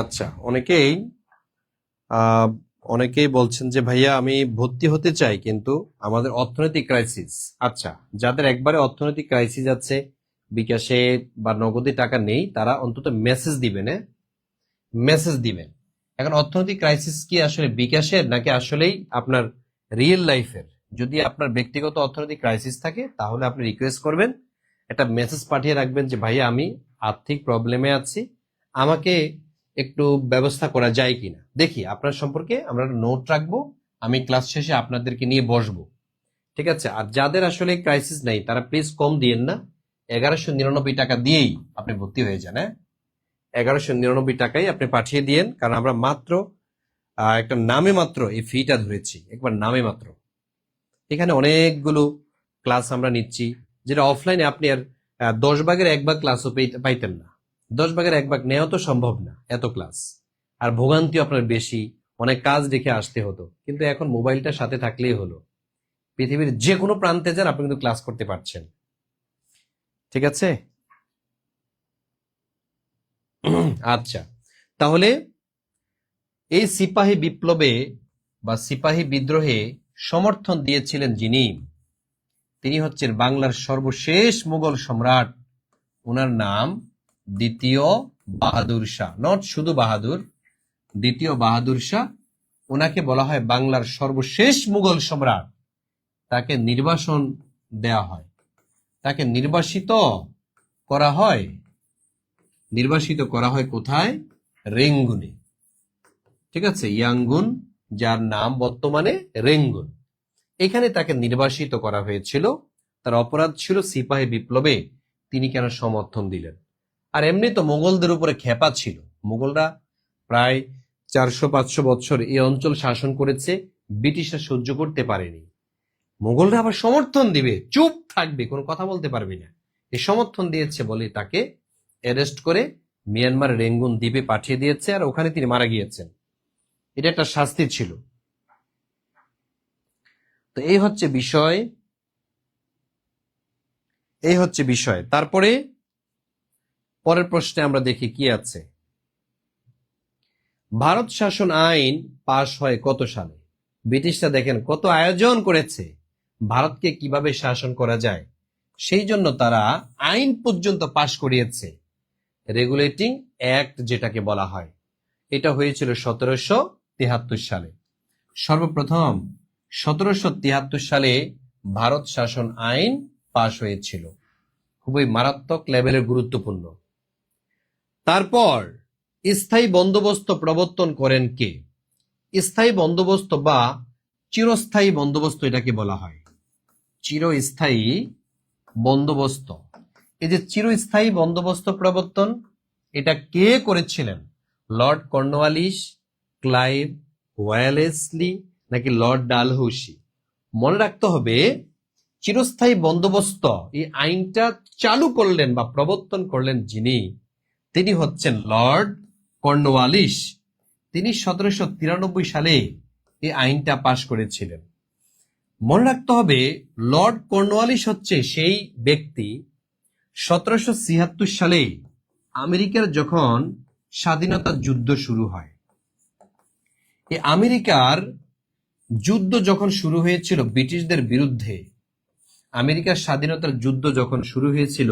আচ্ছা, আহ, অনেকেই বলছেন যে ভাইয়া আমি ভর্তি হতে চাই কিন্তু আমাদের অর্থনৈতিক ক্রাইসিস। আচ্ছা, যাদের একবারে অর্থনৈতিক ক্রাইসিস আছে, বিকাশে বা নগদে টাকা নেই, তারা অন্তত মেসেজ দিবেন। হ্যাঁ, মেসেজ দিবেন। এখন অর্থনৈতিক ক্রাইসিস কি আসলে বিকাশের নাকি আসলেই আপনার রিয়েল লাইফের? যদি আপনার ব্যক্তিগত অর্থনৈতিক ক্রাইসিস থাকে তাহলে আপনি রিকোয়েস্ট করবেন, একটা মেসেজ পাঠিয়ে রাখবেন যে ভাইয়া আমি আর্থিক প্রবলেমে আছি, আমাকে একটু ব্যবস্থা করা যায় কিনা দেখি। আপনার সম্পর্কে আমরা নোট রাখবো, আমি ক্লাস শেষে আপনাদেরকে নিয়ে বসবো। ঠিক আছে? আর যাদের আসলে ক্রাইসিস নেই তারা প্লিজ কম দিয়েন না, 1199 টাকা দিয়েই আপনি ভর্তি হয়ে যান। হ্যাঁ, 1199 টাকাই আপনি পাঠিয়ে দিয়েন, কারণ আমরা মাত্র একটা নামে মাত্র এই ফিটা ধরেছি, একবার নামে মাত্র। এখানে অনেকগুলো ক্লাস আমরা নিচ্ছি, যেটা অফলাইনে আপনি আর 10 ভাগের 1 ভাগ ক্লাসও পাইতেন না। 10 ভাগের 1 ভাগ নেওয়া তো সম্ভব না, এত ক্লাস। আর ভোগান্তিও আপনার বেশি, অনেক কাজ রেখে আসতে হতো, কিন্তু এখন মোবাইলটা সাথে থাকলেই হলো, পৃথিবীর যে কোনো প্রান্তে যান আপনি কিন্তু ক্লাস করতে পারছেন। ঠিক আছে? আচ্ছা, তাহলে এই সিপাহী বিপ্লবে বা সিপাহী বিদ্রোহে সমর্থন দিয়েছিলেন যিনি, তিনি হচ্ছেন বাংলার সর্বশেষ মুঘল সম্রাট। ওনার নাম দ্বিতীয় বাহাদুর শাহ, নট শুধু বাহাদুর, দ্বিতীয় বাহাদুর শাহ। ওনাকে বলা হয় বাংলার সর্বশেষ মুঘল সম্রাট। তাকে নির্বাসন দেয়া হয়, তাকে নির্বাসিত করা হয় কোথায়? রেঙ্গুনে। ঠিক আছে, ইয়াঙ্গুন, যার নাম বর্তমানে রেঙ্গুন, এখানে তাকে নির্বাসিত করা হয়েছিল। তার অপরাধ ছিল সিপাহী বিপ্লবে তিনি কেন সমর্থন দিলেন। আর এমনি তো মোগলদের উপরে খেপা ছিল, মোগলরা প্রায় 400-500 বছর এই অঞ্চল শাসন করেছে, ব্রিটিশরা সহ্য করতে পারেনি। মোগলরা আবার সমর্থন দিবে, চুপ থাকবে, কোনো কথা বলতে পারবি না, এই সমর্থন দিয়েছে বলে তাকে অ্যারেস্ট করে মিয়ানমার রেঙ্গুন দ্বীপে পাঠিয়ে দিয়েছে, আর ওখানে তিনি মারা গিয়েছেন। এটা একটা শাস্তি ছিল। তো এই হচ্ছে বিষয়। তারপরে পরের প্রশ্নে আমরা দেখি কি আছে। ভারত শাসন আইন পাশ হয় কত সালে? ব্রিটিশরা দেখেন কত আয়োজন করেছে ভারতকে কিভাবে শাসন করা যায়, সেই জন্য তারা আইন পর্যন্ত পাশ করিয়েছে, রেগুলেটিং অ্যাক্ট যেটাকে বলা হয়। এটা হয়েছিল 1773 সালে। সর্বপ্রথম 1773 সালে ভারত শাসন আইন পাশ হয়েছিল, খুবই মারাত্মক লেভেলের গুরুত্বপূর্ণ। তারপর স্থায়ী বন্দোবস্ত প্রবর্তন করেন কে? স্থায়ী বন্দোবস্ত বা চিরস্থায়ী বন্দোবস্ত এটাকে বলা হয়, চিরস্থায়ী বন্দোবস্ত। এই যে চিরস্থায়ী বন্দোবস্ত প্রবর্তন, এটা কে করেছিলেন? লর্ড কর্নওয়ালিস, ক্লাইভ, ওয়ালেসলি নাকি লর্ড ডালহৌসি? মনে রাখতে হবে, চিরস্থায়ী বন্দোবস্ত এই আইনটা চালু করলেন বা প্রবর্তন করলেন যিনি, তিনি হচ্ছেন লর্ড কর্নওয়ালিস। তিনি 1793 সালে এই আইনটা পাশ করেছিলেন। মনে রাখতে হবে, লর্ড কর্নওয়ালিস হচ্ছে সেই ব্যক্তি 1776 সালে আমেরিকার যখন স্বাধীনতা যুদ্ধ শুরু হয়, এই আমেরিকার যুদ্ধ যখন শুরু হয়েছিল ব্রিটিশদের বিরুদ্ধে, আমেরিকার স্বাধীনতার যুদ্ধ যখন শুরু হয়েছিল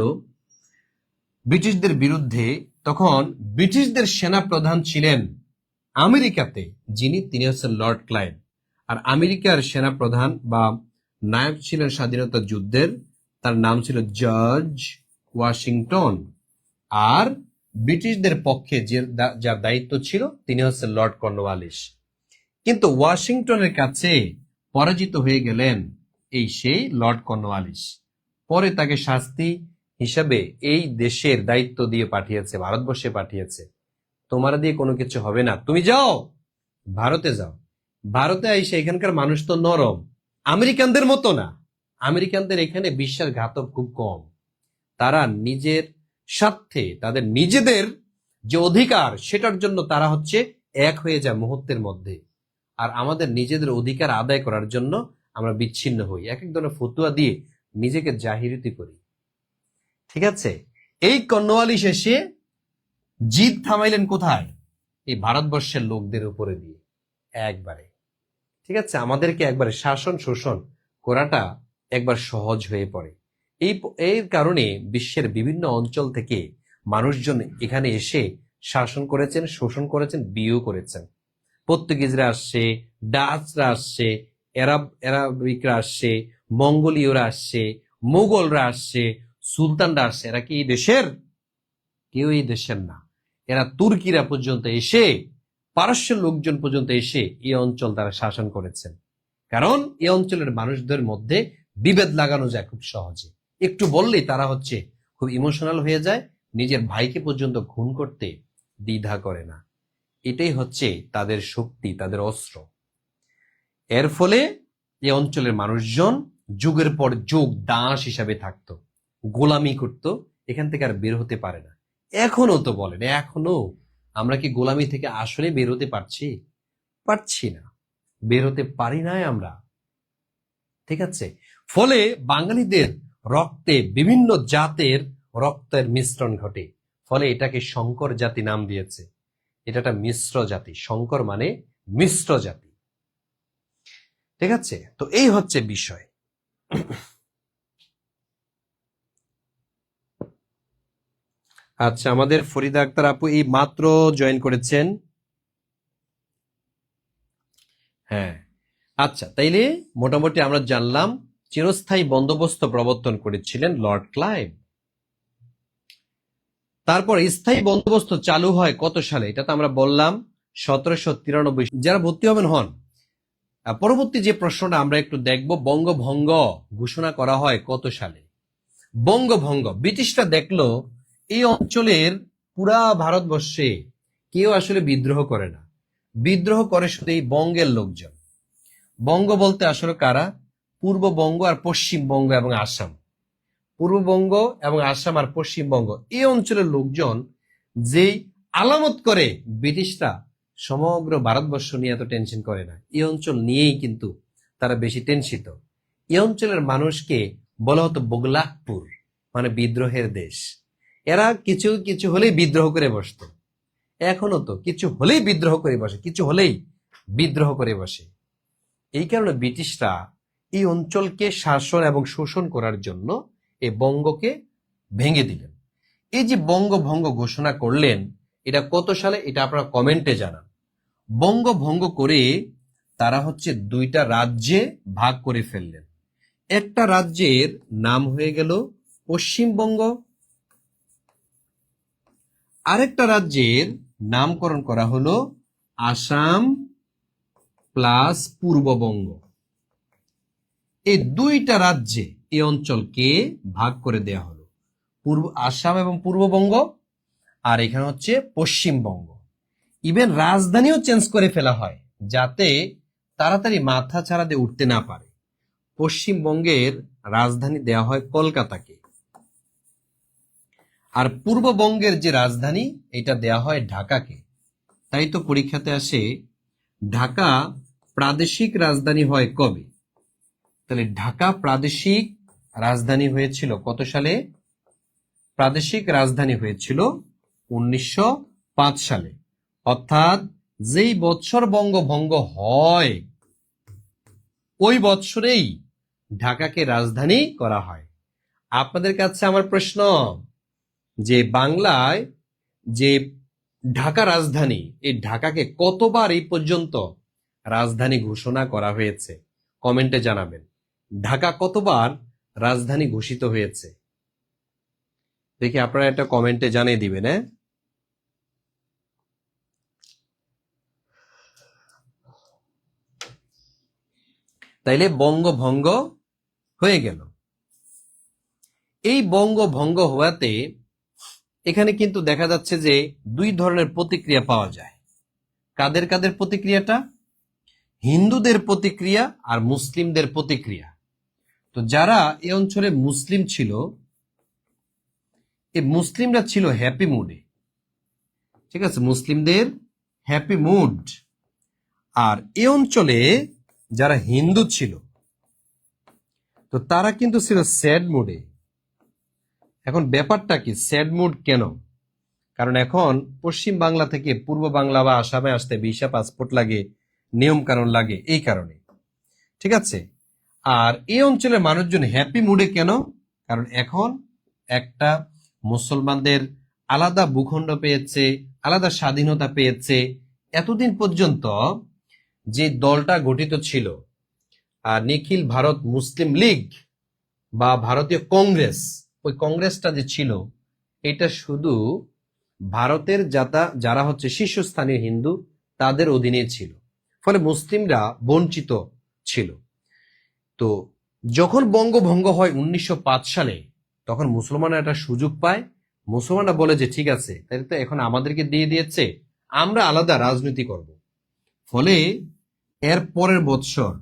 ব্রিটিশদের বিরুদ্ধে, তখন ব্রিটিশদের সেনা প্রধান ছিলেন আমেরিকাতে যিনি, তিনি হচ্ছেন লর্ড ক্লাইভ। আর আমেরিকার সেনাপ্রধান বা নায়ক ছিলেন স্বাধীনতা যুদ্ধের, তার নাম ছিল জর্জ ওয়াশিংটন। আর ব্রিটিশদের পক্ষে যার দায়িত্ব ছিল তিনি হচ্ছেন লর্ড কর্নওয়ালিস। কিন্তু ওয়াশিংটনের কাছে পরাজিত হয়ে গেলেন এই সেই লর্ড কর্নওয়ালিস। পরে তাকে শাস্তি হিসাবে এই দেশের দায়িত্ব দিয়ে পাঠিয়েছে, ভারতবর্ষে পাঠিয়েছে। তোমার দিয়ে কোনো কিছু হবে না, তুমি যাও ভারতে যাও। ভারতে আইসে এখানকার মানুষ তো নরম, আমেরিকানদের মতো না। আমেরিকানদের এখানে বিশ্বাসঘাতক খুব কম। তারা নিজের স্বার্থে, তাদের নিজেদের যে অধিকার সেটার জন্য তারা হচ্ছে এক হয়ে যায় মুহূর্তের মধ্যে। আর আমাদের নিজেদের অধিকার আদায় করার জন্য আমরা বিচ্ছিন্ন হই, এক এক ধরনের ফতুয়া দিয়ে নিজেকে জাহিরিতি করি। ঠিক আছে, এই কর্নওয়ালিস এসে জিদ থামাইলেন কোথায়? এই ভারতবর্ষের লোকদের উপরে দিয়ে একবারে। ঠিক আছে, আমাদেরকে একবারে শাসন শোষণ করাটা একবার সহজ হয়ে পড়ে। এর কারণে বিশ্বের বিভিন্ন অঞ্চল থেকে মানুষজন এখানে এসে শাসন করেছেন, শোষণ করেছেন, বিয়েও করেছেন। পর্তুগিজরা আসছে, ডাচরা আসছে, আরাবিকরা আসছে, মঙ্গোলীয়রা আসছে, মোগলরা আসছে, সুলতানরা আসছে। এরা কি এই দেশের? কেউ এই দেশের না। এরা তুর্কিরা পর্যন্ত এসে, পারস্যের লোকজন পর্যন্ত এসে এই অঞ্চল তারা শাসন করেছেন। কারণ এই অঞ্চলের মানুষদের মধ্যে বিভেদ লাগানো যায় খুব সহজে। একটু বললেই তারা হচ্ছে খুব ইমোশনাল হয়ে যায়, নিজের ভাইকে পর্যন্ত খুন করতে দ্বিধা করে না। এটাই হচ্ছে তাদের শক্তি, তাদের অস্ত্র। এর ফলে এই অঞ্চলের মানুষজন যুগের পর যুগ দাস হিসাবে থাকতো, গোলামি করত, এখান থেকে আর বের হতে পারে না। এখনো তো বলেন, এখনো আমরা কি গোলামি থেকে আসলে বের হতে পারছি? পারছি না, বের হতে পারি নাই আমরা। ঠিক আছে, ফলে বাঙালিদের রক্তে বিভিন্ন জাতের রক্তের মিশ্রণ ঘটে, ফলে এটাকে শঙ্কর জাতি নাম দিয়েছে। এটা একটা মিশ্র জাতি, শঙ্কর মানে মিশ্র জাতি। ঠিক আছে, তো এই হচ্ছে বিষয়। আচ্ছা, আমাদের ফরিদা আক্তার আপু এই মাত্র জয়েন করেছেন। হ্যাঁ, আচ্ছা, তাইলে মোটামুটি আমরা জানলাম চিরস্থায়ী বন্দোবস্ত প্রবর্তন করেছিলেন লর্ড ক্লাইভ। তারপর স্থায়ী বন্দোবস্ত চালু হয় কত সালে? এটা তো আমরা বললাম 1793। যারা ভর্তি হবেন হন। পরবর্তী যে প্রশ্নটা আমরা একটু দেখব, বঙ্গভঙ্গ ঘোষণা করা হয় কত সালে? বঙ্গভঙ্গ ব্রিটিশরা দেখলো এই অঞ্চলের পুরা ভারতবর্ষে কেউ আসলে বিদ্রোহ করে না, বিদ্রোহ করে শুধু এই বঙ্গের লোকজন। বঙ্গ বলতে আসলে কারা? পূর্ববঙ্গ আর পশ্চিমবঙ্গ এবং আসাম। পূর্ববঙ্গ এবং আসাম আর পশ্চিমবঙ্গ এই অঞ্চলের লোকজন যেই আলামত করে, ব্রিটিশরা সমগ্র ভারতবর্ষ নিয়ে এত টেনশন করে না, এই অঞ্চল নিয়েই কিন্তু তারা বেশি টেনশিত। এই অঞ্চলের মানুষকে বলা হতো বোগলাকপুর, মানে বিদ্রোহের দেশ। এরা কিছু কিছু হলেই বিদ্রোহ করে বসতো। এখনো তো কিছু হলেই বিদ্রোহ করে বসে, কিছু হলেই বিদ্রোহ করে বসে। এই কারণে ব্রিটিশরা এই অঞ্চলকে শাসন এবং শোষণ করার জন্য এই বঙ্গকে ভেঙে দিলেন। এই যে বঙ্গভঙ্গ ঘোষণা করলেন, এটা কত সালে? এটা আপনারা কমেন্টে জানান। বঙ্গভঙ্গ করে তারা হচ্ছে দুইটা রাজ্যে ভাগ করে ফেললেন। একটা রাজ্যের নাম হয়ে গেল পশ্চিমবঙ্গ, আরেকটা রাজ্যের নামকরণ করা হলো আসাম প্লাস পূর্ববঙ্গ। এই দুইটা রাজ্যে এই অঞ্চলকে ভাগ করে দেয়া হলো, আসাম এবং পূর্ববঙ্গ, আর এখানে হচ্ছে পশ্চিমবঙ্গ। ইভেন রাজধানীও চেঞ্জ করে ফেলা হয় যাতে তাড়াতাড়ি মাথা ছাড়া দিয়ে উঠতে না পারে। পশ্চিমবঙ্গের রাজধানী দেয়া হয় কলকাতাকে, আর পূর্ববঙ্গের যে রাজধানী এটা দেয়া হয় ঢাকাকে। তাই তো পরীক্ষাতে আসে ঢাকা প্রাদেশিক রাজধানী হয় কবে? তাহলে ঢাকা প্রাদেশিক রাজধানী হয়েছিল কত সালে? প্রাদেশিক রাজধানী হয়েছিল 1905 সালে। অর্থাৎ যেই বৎসর বঙ্গভঙ্গ হয় ওই বৎসরেই ঢাকাকে রাজধানী করা হয়। আপনাদের কাছে আমার প্রশ্ন, যে বাংলায় যে ঢাকা রাজধানী, এই ঢাকাকে কতবার এই পর্যন্ত রাজধানী ঘোষণা করা হয়েছে? কমেন্টে জানাবেন। ঢাকা কতবার রাজধানী ঘোষিত হয়েছে? দেখি আপনারা একটা কমেন্টে জানিয়ে দিবেন। হ্যাঁ, তাইলে বঙ্গভঙ্গ হয়ে গেল। এই বঙ্গভঙ্গ হওয়াতে এখানে কিন্তু দেখা যাচ্ছে যে দুই ধরনের প্রতিক্রিয়া পাওয়া যায়। কাদের কাদের প্রতিক্রিয়াটা? হিন্দুদের প্রতিক্রিয়া আর মুসলিমদের প্রতিক্রিয়া। তো যারা এই অঞ্চলে মুসলিম ছিল, এই মুসলিমরা ছিল হ্যাপি মুডে। ঠিক আছে, মুসলিমদের হ্যাপি মুড। আর এই অঞ্চলে যারা হিন্দু ছিল, তো তারা কিন্তু ছিল স্যাড মুডে। এখন ব্যাপারটা কি, স্যাড মুড কেন? কারণ এখন পশ্চিম বাংলা থেকে পূর্ব বাংলা বা আসামে আসতে ভিসা, পাসপোর্ট লাগে, নিয়ম কানুন লাগে, এই কারণে। ঠিক আছে, আর এই অঞ্চলের মানুষজন হ্যাপি মুডে কেন? কারণ এখন একটা মুসলমানদের আলাদা ভূখণ্ড পেয়েছে, আলাদা স্বাধীনতা পেয়েছে। এতদিন পর্যন্ত যে দলটা গঠিত ছিল, নিখিল ভারত মুসলিম লীগ বা ভারতীয় কংগ্রেস, ওই কংগ্রেসটা যে ছিল, এটা শুধু ভারতের যারা হচ্ছে শীর্ষস্থানীয় হিন্দু তাদের অধীনে ছিল। ফলে মুসলিমরা বঞ্চিত ছিল। তো যখন বঙ্গভঙ্গ হয় 1905 সালে, তখন মুসলমানরা একটা সুযোগ পায়। মুসলমানরা বলে যে ঠিক আছে, তাহলে তো এখন আমাদেরকে দিয়ে দিয়েছে, আমরা আলাদা রাজনীতি করব। ফলে এর পরের বৎসর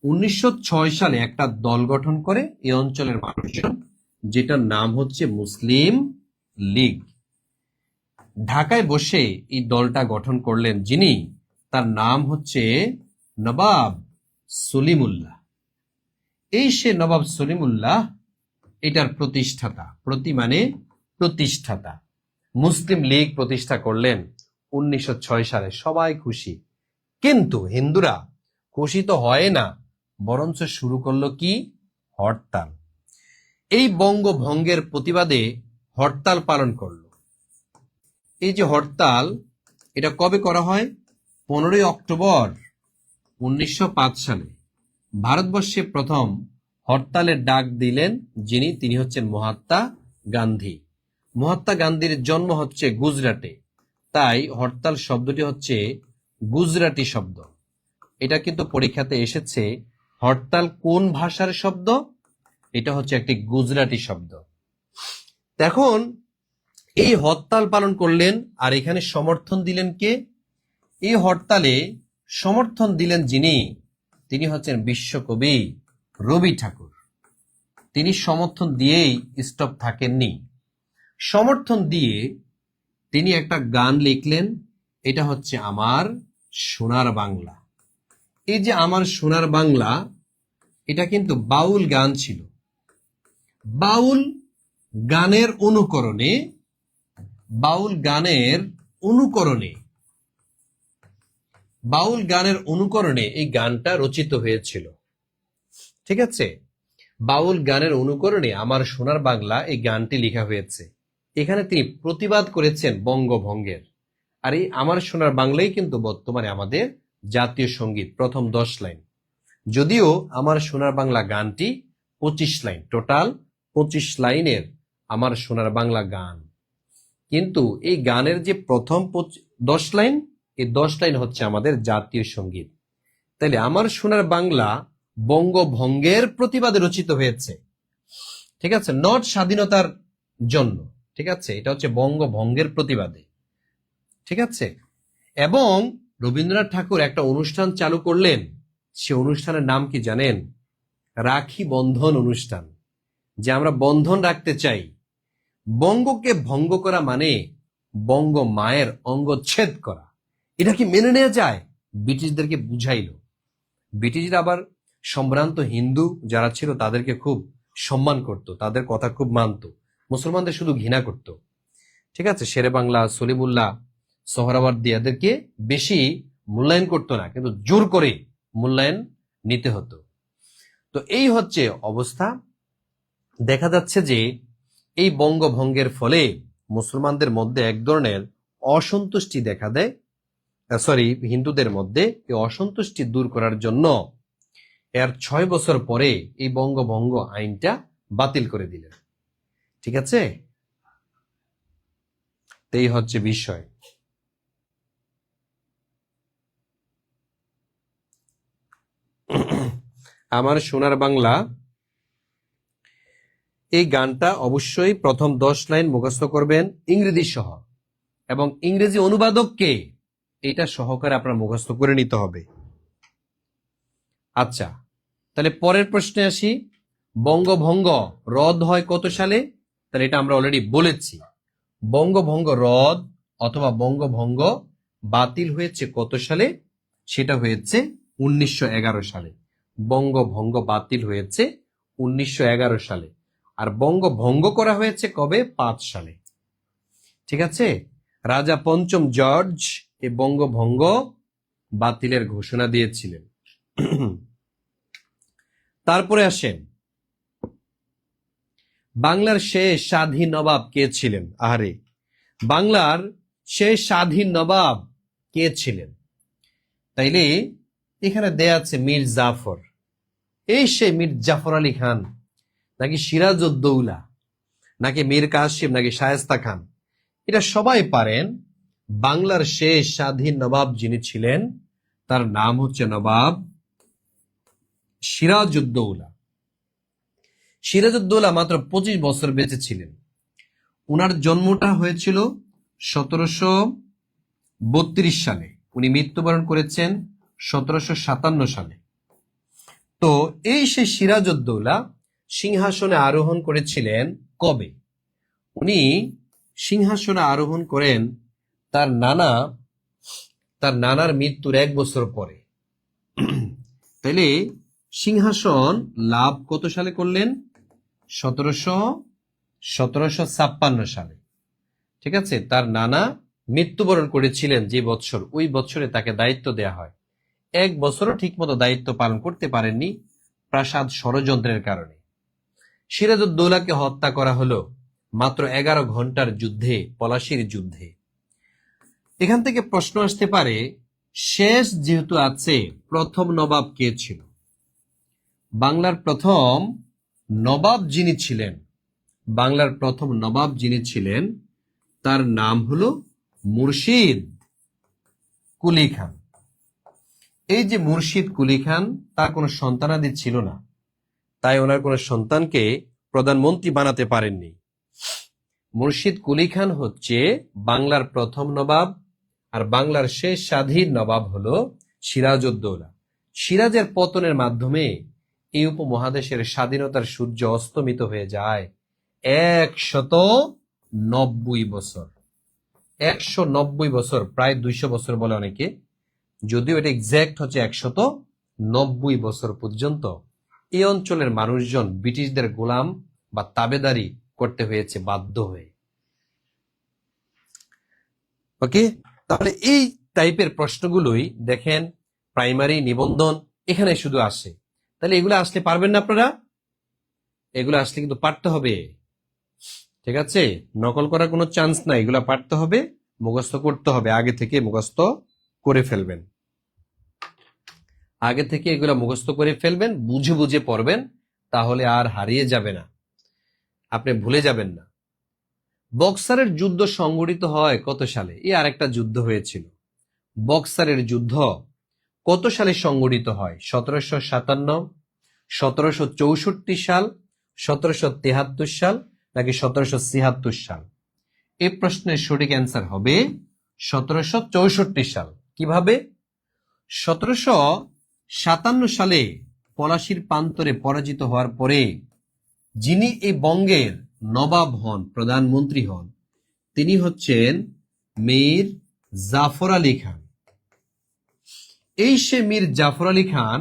1906 সালে একটা দল গঠন করে এই অঞ্চলের মানুষজন, যেটার নাম হচ্ছে মুসলিম লীগ। ঢাকায় বসে এই দলটা গঠন করলেন যিনি, তার নাম হচ্ছে নবাব সলিমুল্লাহ। এই সে নবাব সলিমুল্লাহ, এটার প্রতিষ্ঠাতা। প্রতি মানে প্রতিষ্ঠাতা। মুসলিম লীগ প্রতিষ্ঠা করলেন 1906 সালে। সবাই খুশি, কিন্তু হিন্দুরা খুশি তো হয় না, বরঞ্চ শুরু করলো কি, হরতাল। এই বঙ্গভঙ্গের প্রতিবাদে হরতাল পালন করলো। এই যে হরতাল, এটা কবে করা হয়? 15 অক্টোবর 1905 সালে ভারতবর্ষে প্রথম হরতালের ডাক দিলেন যিনি, তিনি হচ্ছেন মহাত্মা গান্ধী। মহাত্মা গান্ধীর জন্ম হচ্ছে গুজরাটে, তাই হরতাল শব্দটি হচ্ছে গুজরাটি শব্দ। এটা কিন্তু পরীক্ষাতে এসেছে, হরতাল কোন ভাষার শব্দ? এটা হচ্ছে একটি গুজরাটি শব্দ। এখন এই হরতাল পালন করলেন, আর এখানে সমর্থন দিলেন কে? এই হরতালে সমর্থন দিলেন যিনি, তিনি হচ্ছেন বিশ্বকবি রবি ঠাকুর। তিনি সমর্থন দিয়েই স্টপ থাকেননি, সমর্থন দিয়ে তিনি একটা গান লিখলেন, এটা হচ্ছে আমার সোনার বাংলা। এই যে আমার সোনার বাংলা, এটা কিন্তু বাউল গান ছিল। বাউল গানের অনুকরণে, বাউল গানের অনুকরণে এই গানটা রচিত হয়েছিল। ঠিক আছে, বাউল গানের অনুকরণে আমার সোনার বাংলা এই গানটি লেখা হয়েছে। এখানে তিনি প্রতিবাদ করেছেন বঙ্গভঙ্গের। আর এই আমার সোনার বাংলাই কিন্তু বর্তমানে আমাদের জাতীয় সঙ্গীত, প্রথম 10 লাইন। যদিও আমার সোনার বাংলা গানটি 25 লাইন, টোটাল 25 লাইনের আমার সোনার বাংলা গান, কিন্তু এই গানের যে প্রথম 10 লাইন, এই 10 লাইন হচ্ছে আমাদের জাতীয় সঙ্গীত। তাইলে আমার সোনার বাংলা বঙ্গভঙ্গের প্রতিবাদে রচিত হয়েছে। ঠিক আছে, নট স্বাধীনতার জন্য। ঠিক আছে, এটা হচ্ছে বঙ্গভঙ্গের প্রতিবাদে। ঠিক আছে, এবং রবীন্দ্রনাথ ঠাকুর একটা অনুষ্ঠান চালু করলেন। সে অনুষ্ঠানের নাম কি জানেন? রাখি বন্ধন অনুষ্ঠান। যে আমরা বন্ধন রাখতে চাই। বঙ্গকে ভঙ্গ করা মানে বঙ্গ মায়ের অঙ্গচ্ছেদ করা। এটা কি মেনে নেওয়া যায়? ব্রিটিশদেরকে বুঝাইল। ব্রিটিশরা আবার সম্ভ্রান্ত হিন্দু যারা ছিল তাদেরকে খুব সম্মান করত, তাদের কথা খুব মানত। মুসলমানদের শুধু ঘৃণা করত। ঠিক আছে, শেরে বাংলা, সলিমুল্লাহ, সোহরাওয়ার্দী এদেরকে বেশি মূল্যায়ন করতো না, কিন্তু জোর করে মূল্যায়ন নিতে হতো। তো এই হচ্ছে অবস্থা। দেখা যাচ্ছে যে এই বঙ্গভঙ্গের ফলে মুসলমানদের মধ্যে এক ধরনের অসন্তুষ্টি দেখা দেয়, হিন্দুদের মধ্যে এই অসন্তুষ্টি দূর করার জন্য এর 6 বছর পরে এই বঙ্গভঙ্গ আইনটা বাতিল করে দিলেন। ঠিক আছে, এই হচ্ছে বিষয়। আমার সোনার বাংলা এই গানটা অবশ্যই প্রথম 10 লাইন মুখস্থ করবেন ইংরেজি সহ, এবং ইংরেজি অনুবাদককে এটা সহকারে আপনার মুখস্থ করে নিতে হবে। আচ্ছা, তাহলে পরের প্রশ্নে আসি। বঙ্গভঙ্গ রদ হয় কত সালে? তাহলে এটা আমরা অলরেডি বলেছি। বঙ্গভঙ্গ রদ অথবা বঙ্গভঙ্গ বাতিল হয়েছে কত সালে? সেটা হয়েছে 1911 সালে। বঙ্গভঙ্গ বাতিল হয়েছে 1911 সালে। আর বঙ্গভঙ্গ করা হয়েছে কবে? 5 সালে। ঠিক আছে, রাজা পঞ্চম জর্জ এই বঙ্গভঙ্গ বাতিলের ঘোষণা দিয়েছিলেন। তারপরে আসেন, বাংলার শেষ স্বাধীন নবাব কে ছিলেন? আহারে, বাংলার শেষ স্বাধীন নবাব কে ছিলেন? তাইলে এখানে দেয়া আছে মীর জাফর। এই সে মীর জাফর আলী খান, নাকি সিরাজউদ্দৌলা, নাকি মীর কাসিম, নাকি শায়েস্তা খান? এটা সবাই পারেন। বাংলার শেষ স্বাধীন নবাব যিনি ছিলেন তার নাম হচ্ছে নবাব সিরাজউদ্দৌলা। সিরাজউদ্দৌলা মাত্র 25 বছর বেঁচে ছিলেন। উনার জন্মটা হয়েছিল 1732 সালে, উনি মৃত্যুবরণ করেছেন 1757 সালে। তো এই সে সিরাজউদ্দৌলা সিংহাসনে আরোহণ করেছিলেন কবে? উনি সিংহাসনে আরোহণ করেন তার নানার মৃত্যুর 1 বছর পরে। তাইলে সিংহাসন লাভ কত সালে করলেন? 1756 সালে। ঠিক আছে, তার নানা মৃত্যুবরণ করেছিলেন যে বছর, ওই বছরে তাকে দায়িত্ব দেয়া হয়। 1 বছরও ঠিক মতো দায়িত্ব পালন করতে পারেননি প্রাসাদ ষড়যন্ত্রের কারণে। সিরাজউদ্দৌলাকে হত্যা করা হলো মাত্র 11 ঘন্টার যুদ্ধে, পলাশির যুদ্ধে। এখান থেকে প্রশ্ন আসতে পারে, শেষ যেহেতু আছে, প্রথম নবাব কে ছিল? বাংলার প্রথম নবাব যিনি ছিলেন তার নাম হলো মুর্শিদ কুলি খান। এই যে মুর্শিদ কুলি খান, তার কোনো সন্তানাদি ছিল না, তাই ওনার কোনো সন্তানকে প্রধানমন্ত্রী বানাতে পারেননি। মুর্শিদ কুলি খান হচ্ছে বাংলার প্রথম নবাব, আর বাংলার শেষ স্বাধীন নবাব হলো সিরাজউদ্দৌলা। সিরাজের পতনের মাধ্যমে এই উপমহাদেশের স্বাধীনতার সূর্য অস্তমিত হয়ে যায় 190 বছর। 190 বছর, প্রায় 200 বছর বলে অনেকে, যদিও এটা এক্সাক্ট হচ্ছে 190 বছর পর্যন্ত এই অঞ্চলের মানুষজন ব্রিটিশদের গোলাম বা তাবেদারি করতে হয়েছে বাধ্য হয়ে। ওকে, তাহলে এই টাইপের প্রশ্নগুলোই দেখেন প্রাইমারি, নিবন্ধন, এখানে শুধু আসে। তাহলে এগুলো আসলে পারবেন না আপনারা? এগুলো আসলে কিন্তু পারতে হবে। ঠিক আছে, নকল করার কোনো চান্স নাই, এগুলো পারতে হবে, মুখস্থ করতে হবে। আগে থেকে মুখস্থ করে ফেলবেন, বুঝে বুঝে পড়বেন, তাহলে আর হারিয়ে যাবে না, আপনি ভুলে যাবেন না। বক্সারের যুদ্ধ সংঘটিত হয় কত সালে? এই আরেকটা যুদ্ধ হয়েছিল। বক্সারের যুদ্ধ কত সালে সংঘটিত হয়? 1757, 1764 সাল, 1773 সাল, নাকি 1776 সাল? এই প্রশ্নের সঠিক অ্যান্সার হবে 1764 সাল। কিভাবে? 1757 সালে পলাশির প্রান্তরে পরাজিত হওয়ার পরে যিনি এই বঙ্গের নবাব হন, প্রধানমন্ত্রী হন, তিনি হচ্ছেন মীর জাফর আলী খান। এই সে মীর জাফর আলী খান,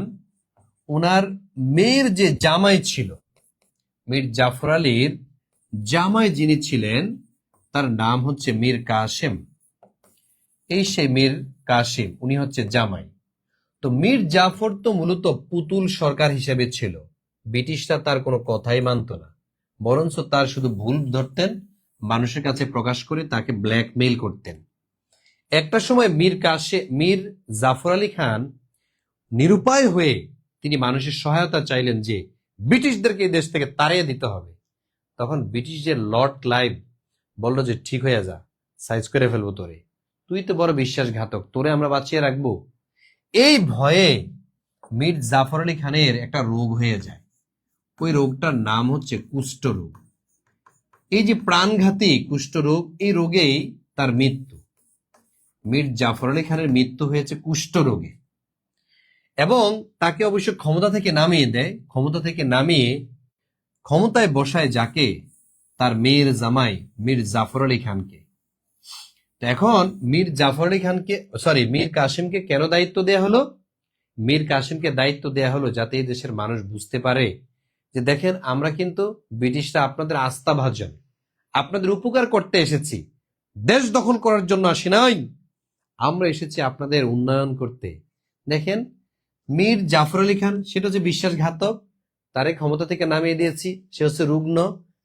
ওনার মেয়ের যে জামাই ছিল, মীর জাফর আলীর জামাই যিনি ছিলেন তার নাম হচ্ছে মীর কাসেম। এই সে মীর কাসেম, উনি হচ্ছে জামাই। তো মীর জাফর তো মূলত পুতুল সরকার হিসেবে ছিল, ব্রিটিশরা তার কোনো কথাই মানত না, বরঞ্চ তার শুধু ভুল ধরতেন, মানুষের কাছে প্রকাশ করে তাকে ব্ল্যাকমেইল করতেন। একটা সময় মীর জাফর আলী খান নিরুপায় হয়ে তিনি মানুষের সহায়তা চাইলেন যে ব্রিটিশদেরকে এই দেশ থেকে তাড়িয়ে দিতে হবে। তখন ব্রিটিশদের লর্ড ক্লাইভ বলল যে ঠিক হয়ে যা, সাইজ করে ফেলবো তোরে, তুই তো বড় বিশ্বাসঘাতক, তোরে আমরা বাঁচিয়ে রাখবো। এই ভয়ে মীর জাফর আলী খানের একটা রোগ হয়ে যায়। ওই রোগটার নাম হচ্ছে কুষ্ঠরোগ। এই যে প্রাণঘাতী কুষ্ঠরোগ, এই রোগেই তার মৃত্যু। মীর জাফর আলী খানের মৃত্যু হয়েছে কুষ্ঠরোগে, এবং তাকে অবশ্য ক্ষমতা থেকে নামিয়ে দেয়। ক্ষমতা থেকে নামিয়ে ক্ষমতায় বসায় যাকে? তার মেয়ের জামাই মীর জাফর আলী খানকে। তো এখন মীর জাফর আলী খানকে, মীর কাসিমকে কেন দায়িত্ব দেয়া হলো? মীর কাসিমকে দায়িত্ব দেয়া হলো যাতে এই দেশের মানুষ বুঝতে পারে যে দেখেন, আমরা কিন্তু ব্রিটিশরা আপনাদের আস্থাভাজন, আপনাদের উপকার করতে এসেছি, দেশ দখল করার জন্য আসি নাই, আমরা এসেছি আপনাদের উন্নয়ন করতে। দেখেন, মীর জাফর আলী খান সেটা হচ্ছে বিশ্বাসঘাতক, তারে ক্ষমতা থেকে নামিয়ে দিয়েছি, সে হচ্ছে রুগ্ন,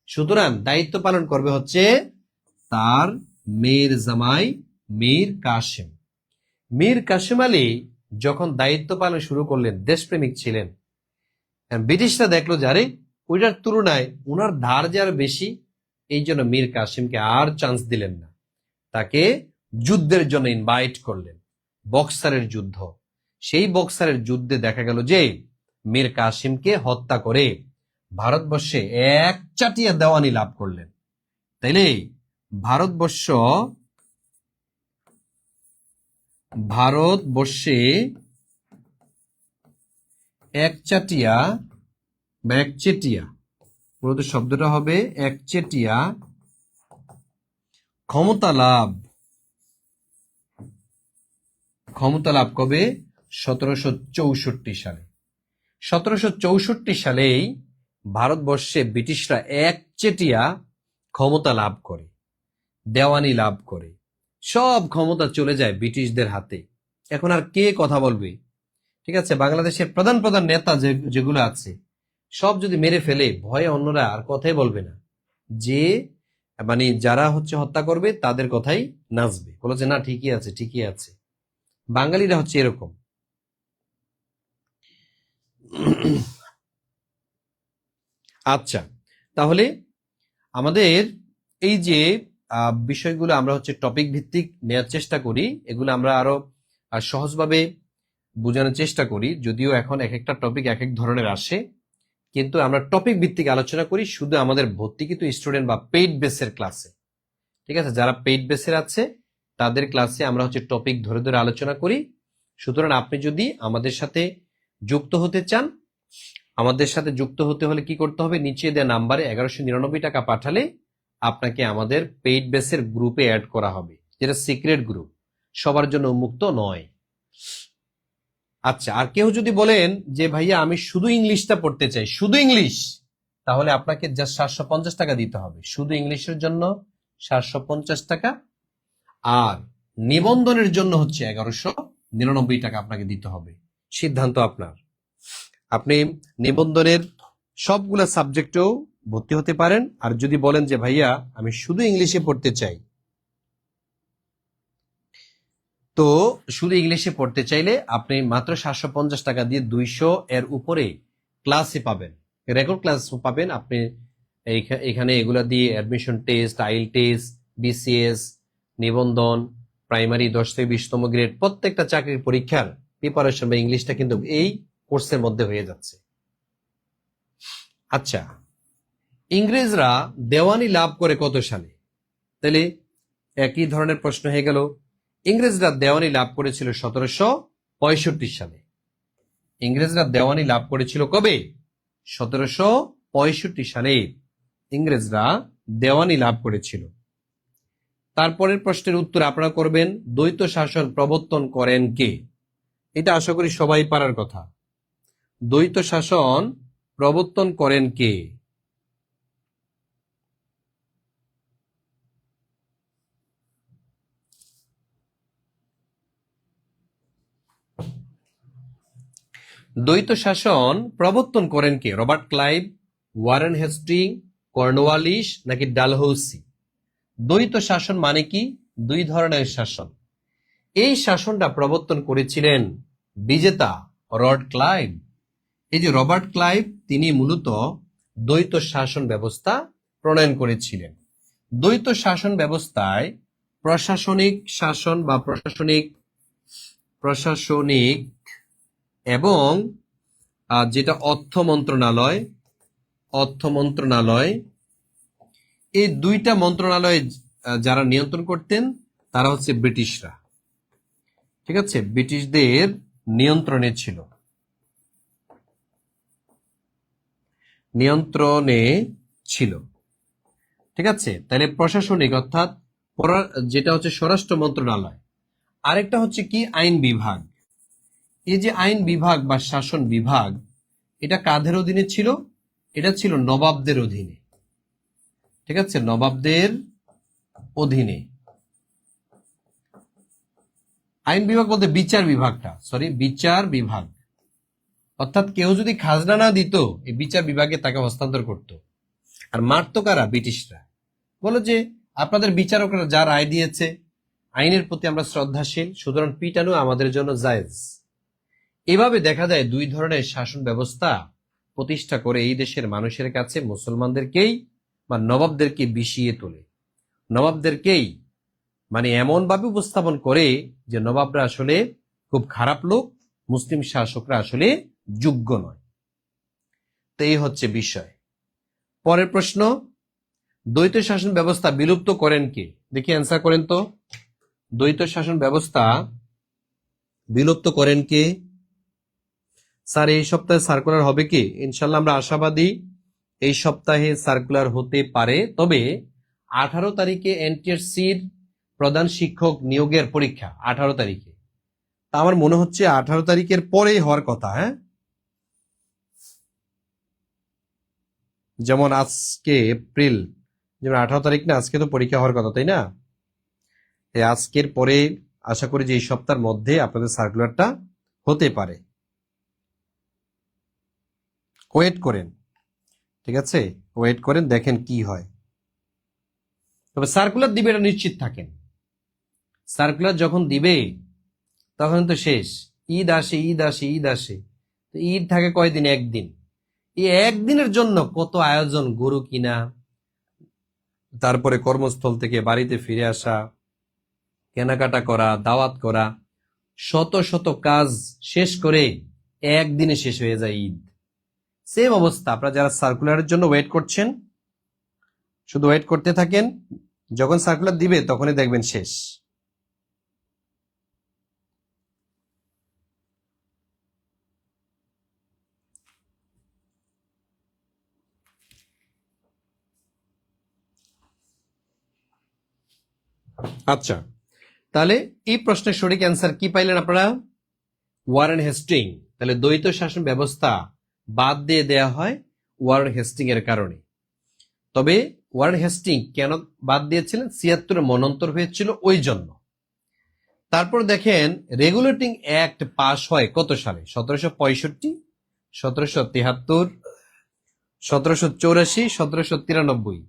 সুতরাং দায়িত্ব পালন করবে হচ্ছে তার মেয়ের জামাই মীর কাসিম। মীর কাসিম আলী যখন দায়িত্ব পালন শুরু করলেন, দেশপ্রেমিক ছিলেন, ব্রিটিশরা দেখলো যারে ওইটার তুলনায় উনার ধার যার বেশি, এই জন্য মীর কাসিমকে আর চান্স দিলেন না, তাকে যুদ্ধের জন্য ইনভাইট করলেন, বক্সারের যুদ্ধ। সেই বক্সারের যুদ্ধে দেখা গেল যে মীর কাসিমকে হত্যা করে ভারতবর্ষে একচাটিয়া দেওয়ানি লাভ করলেন। তাইলে ভারতবর্ষে একচাটিয়া বা একচেটিয়া, মূলত শব্দটা হবে একচেটিয়া ক্ষমতা লাভ কবে? 1764 সালে। 1764 সালেই ভারতবর্ষে ব্রিটিশরা একচেটিয়া ক্ষমতা লাভ করে, দেওয়ানি লাভ করে, সব ক্ষমতা চলে যায় ব্রিটিশদের হাতে। এখন আর কে কথা বলবে? ঠিক আছে, বাংলাদেশের প্রধান প্রধান নেতা যেগুলো আছে সব যদি মেরে ফেলে, ভয়ে অন্যরা আর কথাই বলবে না, যে যারা হচ্ছে হত্যা করবে তাদের কথাই নাচবে, বলো যে না ঠিকই আছে ঠিকই আছে। বাঙালিরা হচ্ছে এরকম। আচ্ছা, তাহলে আমাদের এই যে বিষয়গুলো আমরা হচ্ছে টপিক ভিত্তিক নেওয়ার চেষ্টা করি, এগুলো আমরা আরো সহজভাবে বোঝানোর চেষ্টা করি, যদিও এখন এক একটা টপিক এক এক ধরনের আসে, কিন্তু আমরা টপিক ভিত্তিক আলোচনা করি শুধু আমাদের ভর্তিকৃত স্টুডেন্ট বা পেইড বেসের ক্লাসে। ঠিক আছে, যারা পেইড বেসের আছে তাদের ক্লাসে আমরা হচ্ছে টপিক ধরে ধরে আলোচনা করি। সুতরাং আপনি যদি আমাদের সাথে যুক্ত হতে চান, আমাদের সাথে যুক্ত হতে হলে কি করতে হবে? নিচে দেওয়া নাম্বারে 1199 টাকা পাঠালে আপনাকে আমাদের পেইড বেসের গ্রুপে অ্যাড করা হবে, যেটা সিক্রেট গ্রুপ, সবার জন্য উন্মুক্ত নয়। আচ্ছা, আর কেউ যদি বলেন যে ভাইয়া আমি শুধু ইংলিশটা পড়তে চাই, শুধু ইংলিশ, তাহলে আপনাকে জাস্ট 750 টাকা দিতে হবে, শুধু ইংলিশের জন্য 750 টাকা। আর নিবন্ধনের জন্য হচ্ছে 1199 টাকা আপনাকে দিতে হবে। সিদ্ধান্ত আপনার। আপনি নিবন্ধনের সবগুলা সাবজেক্টেও ভর্তি হতে পারেন। আর যদি বলেন যে ভাইয়া আমি শুধু ইংলিশে পড়তে চাই, তো শুধু ইংলিশে পড়তে চাইলে আপনি মাত্র 750 টাকা দিয়ে 200 এর উপরে ক্লাসে পাবেন, রেকর্ড ক্লাস পাবেন। আপনি এখানে এগুলা দিয়ে অ্যাডমিশন টেস্ট, আইল টেস্ট, বিসিএস, নিবন্ধন, প্রাইমারি 10 থেকে 20তম গ্রেড, প্রত্যেকটা চাকরির পরীক্ষার প্রিপারেশন বা ইংলিশটা কিন্তু এই কোর্সের মধ্যে হয়ে যাচ্ছে। আচ্ছা, ইংরেজরা দেওয়ানি লাভ করে কত সালে? তাহলে একই ধরনের প্রশ্ন হয়ে গেল। ইংরেজরা দেওয়ানি লাভ করেছিল 1765 সালে। ইংরেজরা দেওয়ানি লাভ করেছিল কবে? 1765 সালে ইংরেজরা দেওয়ানি লাভ করেছিল। তারপরের প্রশ্নের উত্তর আপনারা করবেন, দ্বৈত শাসন প্রবর্তন করেন কে? এটা আশা করি সবাই পারার কথা। দ্বৈত শাসন প্রবর্তন করেন কে? দ্বৈত শাসন প্রবর্তন করেন কে? Robert Clive, Warren Hasting, Cornwallis নাকি ডালহৌসি? দ্বৈত শাসন মানে কি? দুই ধরনের শাসন। এই শাসনটা প্রবর্তন করেছিলেন বিজেতা রবার্ট ক্লাইভ। এই যে রবার্ট ক্লাইভ, তিনি মূলত দ্বৈত শাসন ব্যবস্থা প্রণয়ন করেছিলেন। দ্বৈত শাসন ব্যবস্থায় প্রশাসনিক শাসন বা প্রশাসনিক এবং যেটা অর্থ মন্ত্রণালয়, এই দুইটা মন্ত্রণালয় যারা নিয়ন্ত্রণ করতেন তারা হচ্ছে ব্রিটিশরা। ঠিক আছে, ব্রিটিশদের নিয়ন্ত্রণে ছিল। ঠিক আছে, তাহলে প্রশাসনিক অর্থাৎ যেটা হচ্ছে স্বরাষ্ট্র মন্ত্রণালয়, আরেকটা হচ্ছে কি আইন বিভাগ। এই যে আইন বিভাগ বা শাসন বিভাগ, এটা কাদের অধীনে ছিল? এটা ছিল নবাবদের অধীনে। ঠিক আছে, নবাবদের অধীনে। আইন বিভাগ বলতে বিচার বিভাগ, অর্থাৎ কেউ যদি খাজনা না দিত, এই বিচার বিভাগে তাকে হস্তান্তর করত। আর মারত কারা? ব্রিটিশরা। বলো যে আপনাদের বিচারকরা যা রায় দিয়েছে, আইনের প্রতি আমরা শ্রদ্ধাশীল, সুতরাং পিটানো আমাদের জন্য জায়েজ। এভাবে দেখা যায় দুই ধরনের শাসন ব্যবস্থা প্রতিষ্ঠা করে এই দেশের মানুষের কাছে মুসলমানদেরকেই বা নবাবদেরকে বিষিয়ে তোলে। নবাবদেরকেই মানে এমন ভাবে উপস্থাপন করে যে নবাবরা আসলে খুব খারাপ লোক, মুসলিম শাসকরা আসলে যোগ্য নয়। তো এই হচ্ছে বিষয়। পরের প্রশ্ন, দ্বৈত শাসন ব্যবস্থা বিলুপ্ত করেন কে? দেখি অ্যান্সার করেন তো। দ্বৈত শাসন ব্যবস্থা বিলুপ্ত করেন কে? স্যার এই সপ্তাহে সার্কুলার হবে কি? ইনশাল্লাহ আমরা আশাবাদী এই সপ্তাহে সার্কুলার হতে পারে। তবে 18 তারিখে এনটিআরসির প্রধান শিক্ষক নিয়োগের পরীক্ষা 18 তারিখে। তা আমার মনে হচ্ছে 18 তারিখের পরেই হওয়ার কথা। হ্যাঁ, যেমন আজকে এপ্রিল, যেমন 18 তারিখ না, আজকে তো পরীক্ষা হওয়ার কথা, তাই না? আজকের পরে আশা করি যে এই সপ্তাহের মধ্যে আপনাদের সার্কুলারটা হতে পারে। ওয়েট করেন, ঠিক আছে, ওয়েট করেন, দেখেন কি হয়। তবে সার্কুলার দিবে এটা নিশ্চিত থাকেন। সার্কুলার যখন দিবে তখন তো শেষ। ঈদ আসে, ঈদ থাকে কয়দিন? একদিন। এই একদিনের জন্য কত আয়োজন, গরু কিনা, তারপরে কর্মস্থল থেকে বাড়িতে ফিরে আসা, কেনাকাটা করা, দাওয়াত করা, শত শত কাজ শেষ করে একদিনে শেষ হয়ে যায় ঈদ। সেম অবস্থা। আপনারা যারা সার্কুলারের জন্য ওয়েট করছেন, শুধু ওয়েট করতে থাকেন, যখন সার্কুলার দিবে তখনই দেখবেন শেষ। আচ্ছা, তাহলে এই প্রশ্নের সঠিক অ্যান্সার কি পাইলেন আপনারা? Warren Hasting. তাহলে দ্বৈত শাসন ব্যবস্থা বাদ দিয়ে দেয়া হয় ওয়ারেন হেস্টিং এর কারণে। তবে ওয়ারেন হেস্টিং কেন বাদ দিয়েছিলেন? 76 মনন্তর হয়েছিল ওই জন্য। তারপর দেখেন রেগুলেটিং অ্যাক্ট পাস হয় কত সালে? 1765, 1773, 1784, 1793।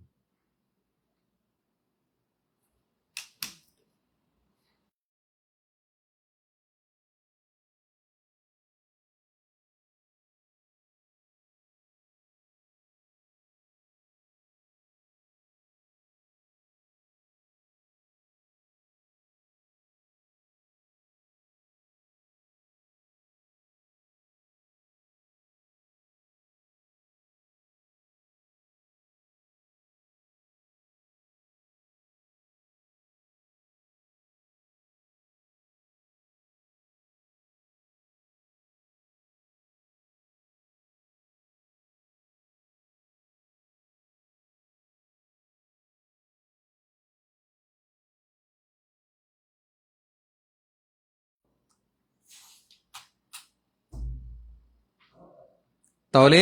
তাহলে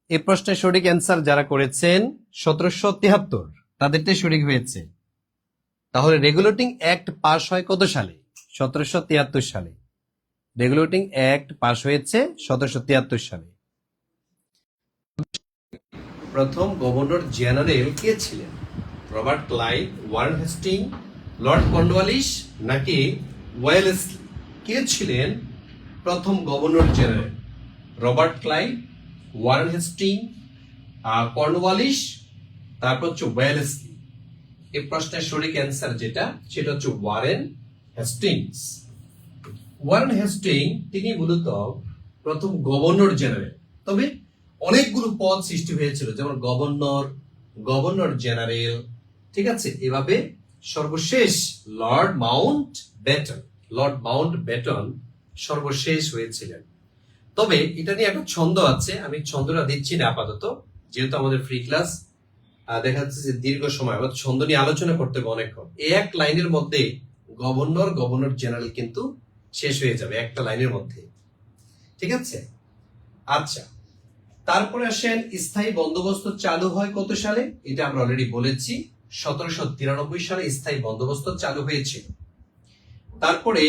এই প্রশ্নের সঠিক অ্যান্সার যারা করেছেন 1773, তাদেরটাই সঠিক হয়েছে। তাহলে রেগুলেটিং অ্যাক্ট পাস হয় কত সালে? 1773 সালে। রেগুলেটিং অ্যাক্ট পাস হয়েছে 1773 সালে। প্রথম গভর্নর জেনারেল কে ছিলেন? Robert Clive, Warren Hasting, Lord Cornwallis নাকি ওয়েলেসলি। কে ছিলেন প্রথম governor general? Robert Clive, Warren Hasting, Cornwallis, তারপর হচ্ছে ওয়েলেসলি। এই প্রশ্নের সঠিক অ্যান্সার যেটা, সেটা হচ্ছে ওয়ারেন হেস্টিংস। ওয়ারেন হেস্টিং তিনি মূলত প্রথম গভর্নর জেনারেল। তবে অনেকগুলো পদ সৃষ্টি হয়েছিল, যেমন গভর্নর, গভর্নর জেনারেল, ঠিক আছে। এভাবে সর্বশেষ Lord Mount baton, Lord Mount baton সর্বশেষ হয়েছিলেন। তবে এটা নিয়ে একটা ছন্দ আছে, আমি ছন্দটা দিচ্ছি না আপাতত, যেহেতু আমাদের ফ্রি ক্লাস। দেখা যাচ্ছে যে দীর্ঘ সময় আবার ছন্দ নিয়ে আলোচনা করতে হবে অনেকক্ষণ। এই এক লাইনের মধ্যে গভর্নর, গভর্নর জেনারেল কিন্তু শেষ হয়ে যাবে একটা লাইনের মধ্যে, ঠিক আছে। আচ্ছা, তারপরে আসেন স্থায়ী বন্দোবস্ত চালু হয় কত সালে? এটা আমরা অলরেডি বলেছি, 1793 সালে স্থায়ী বন্দোবস্ত চালু হয়েছিল। তারপরে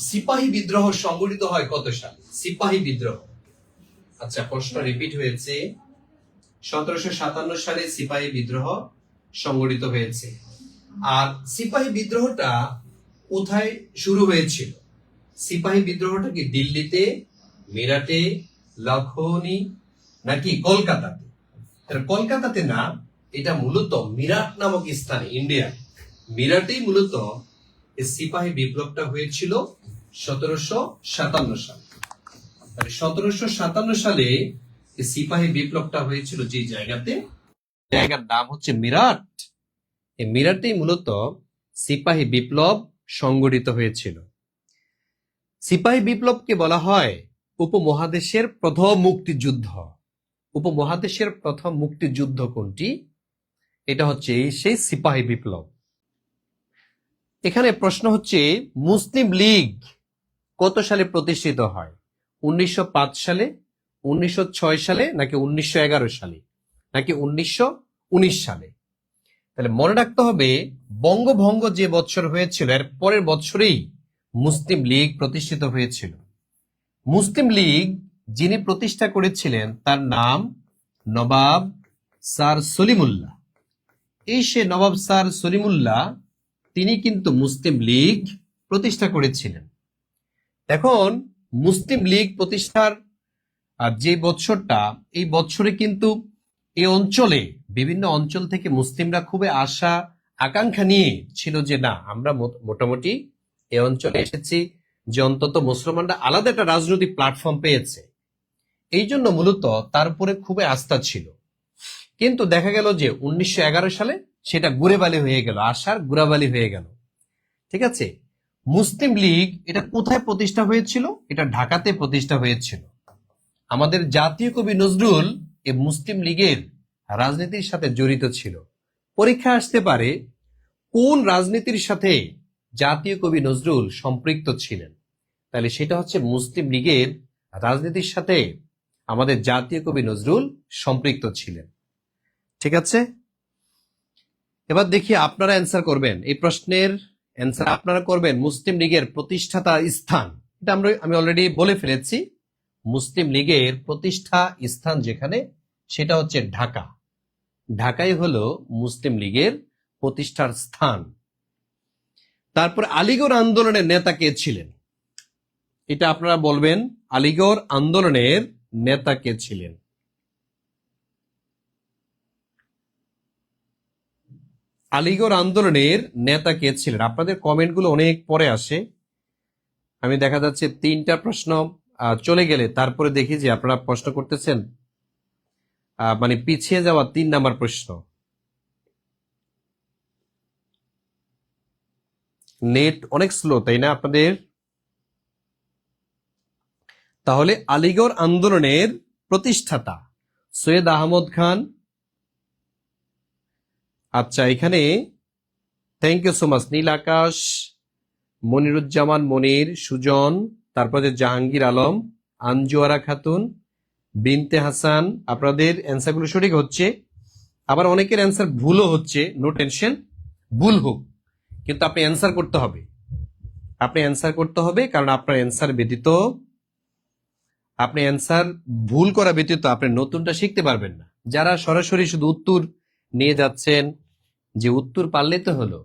সিপাহী বিদ্রোহ সংগঠিত হয় কত সালে? সিপাহী বিদ্রোহ, আচ্ছা প্রশ্ন রিপিট হয়েছে, 1757 সালে সিপাহী বিদ্রোহ সংগঠিত হয়েছে। আর সিপাহী বিদ্রোহটা কোথায় শুরু হয়েছিল? সিপাহী বিদ্রোহটা কি দিল্লিতে, মিরাটে, লখনৌ নাকি কলকাতাতে? কলকাতাতে না, এটা মূলত মিরাট নামক স্থানে, ইন্ডিয়া মিরাটেই মূলত এই সিপাহী বিপ্লবটা হয়েছিল 1757 সালে। 1757 সালে এই সিপাহী বিপ্লবটা হয়েছিল যে জায়গাতে, জায়গার নাম হচ্ছে মিরাট। এই মিরাটেই মূলত সিপাহী বিপ্লব সংগঠিত হয়েছিল। সিপাহী বিপ্লবকে বলা হয় উপমহাদেশের প্রথম মুক্তিযুদ্ধ। উপমহাদেশের প্রথম মুক্তিযুদ্ধ কোনটি? এটা হচ্ছে সেই সিপাহী বিপ্লব। এখানে প্রশ্ন হচ্ছে মুসলিম লীগ কত সালে প্রতিষ্ঠিত হয়? 1905 সালে, 1906 সালে নাকি 1911 সালে নাকি 1919 সালে? তাহলে মনে রাখতে হবে বঙ্গভঙ্গ যে বছর হয়েছিল এর পরের বছরেই মুসলিম লীগ প্রতিষ্ঠিত হয়েছিল। মুসলিম লীগ যিনি প্রতিষ্ঠা করেছিলেন তার নাম নবাব স্যার সলিমুল্লাহ। এই সে নবাব স্যার সলিমুল্লাহ, তিনি কিন্তু মুসলিম লীগ প্রতিষ্ঠা করেছিলেন। এখন মুসলিম লীগ প্রতিষ্ঠার যে বছরটা, এই বছরে কিন্তু এই অঞ্চলে বিভিন্ন অঞ্চল থেকে মুসলিমরা খুবই আশা আকাঙ্ক্ষা নিয়ে ছিল যে না, আমরা মোটামুটি এই অঞ্চলে এসেছি যে অন্তত মুসলমানরা আলাদা একটা রাজনৈতিক প্ল্যাটফর্ম পেয়েছে, এই জন্য মূলত তার উপরে খুবই আস্থা ছিল। কিন্তু দেখা গেল যে 1911 সালে সেটা গুড়েবালি হয়ে গেল, আশার গুড়াবালি হয়ে গেল, ঠিক আছে। মুসলিম লীগ এটা কোথায় প্রতিষ্ঠা হয়েছিল? এটা ঢাকাতে প্রতিষ্ঠা হয়েছিল। আমাদের জাতীয় কবি নজরুল এই মুসলিম লীগের রাজনীতির সাথে জড়িত ছিল। পরীক্ষা আসতে পারে কোন রাজনীতির সাথে জাতীয় কবি নজরুল সম্পৃক্ত ছিলেন, তাহলে সেটা হচ্ছে মুসলিম লীগের রাজনীতির সাথে আমাদের জাতীয় কবি নজরুল সম্পৃক্ত ছিলেন, ঠিক আছে। এবার দেখি আপনারা অ্যান্সার করবেন, এই প্রশ্নের অ্যান্সার আপনারা করবেন। মুসলিম লীগের প্রতিষ্ঠাতা স্থান, এটা আমি অলরেডি বলে ফেলেছি, মুসলিম লীগের প্রতিষ্ঠা স্থান যেখানে সেটা হচ্ছে ঢাকা। ঢাকাই হলো মুসলিম লীগের প্রতিষ্ঠার স্থান। তারপর আলিগড় আন্দোলনের নেতা কে ছিলেন? এটা আপনারা বলবেন, আলিগড় আন্দোলনের নেতা কে ছিলেন? আলিগড় আন্দোলনের নেতা কে ছিলেন? আপনাদের কমেন্টগুলো অনেক পরে আসে, আমি দেখা যাচ্ছে 3টা প্রশ্ন চলে গেলে তারপরে দেখি যে আপনারা প্রশ্ন করতেছেন, মানে পিছিয়ে যাওয়া 3 নাম্বার প্রশ্ন। নেট অনেক স্লো, তাই না আপনাদের? তাহলে আলিগড় আন্দোলনের প্রতিষ্ঠাতা সৈয়দ আহমদ খান। আচ্ছা, এখানে থ্যাংক ইউ সো মাচ নীল আকাশ, মনিরুজ্জামান মনির, সুজন, তারপরে জাহাঙ্গীর আলম, আঞ্জুয়ারা খাতুন, বিনতে হাসান, আপনাদের অ্যান্সারগুলো সঠিক হচ্ছে। আবার অনেকের অ্যান্সার ভুলও হচ্ছে, নো টেনশন, ভুল হোক, কিন্তু আপনি অ্যান্সার করতে হবে, আপনি অ্যান্সার করতে হবে, কারণ আপনার অ্যান্সার ব্যতীত, আপনি অ্যান্সার ভুল করা ব্যতীত আপনি নতুনটা শিখতে পারবেন না। যারা সরাসরি শুধু উত্তর নিয়ে যাচ্ছেন যে উত্তর পারলেই তো হলো,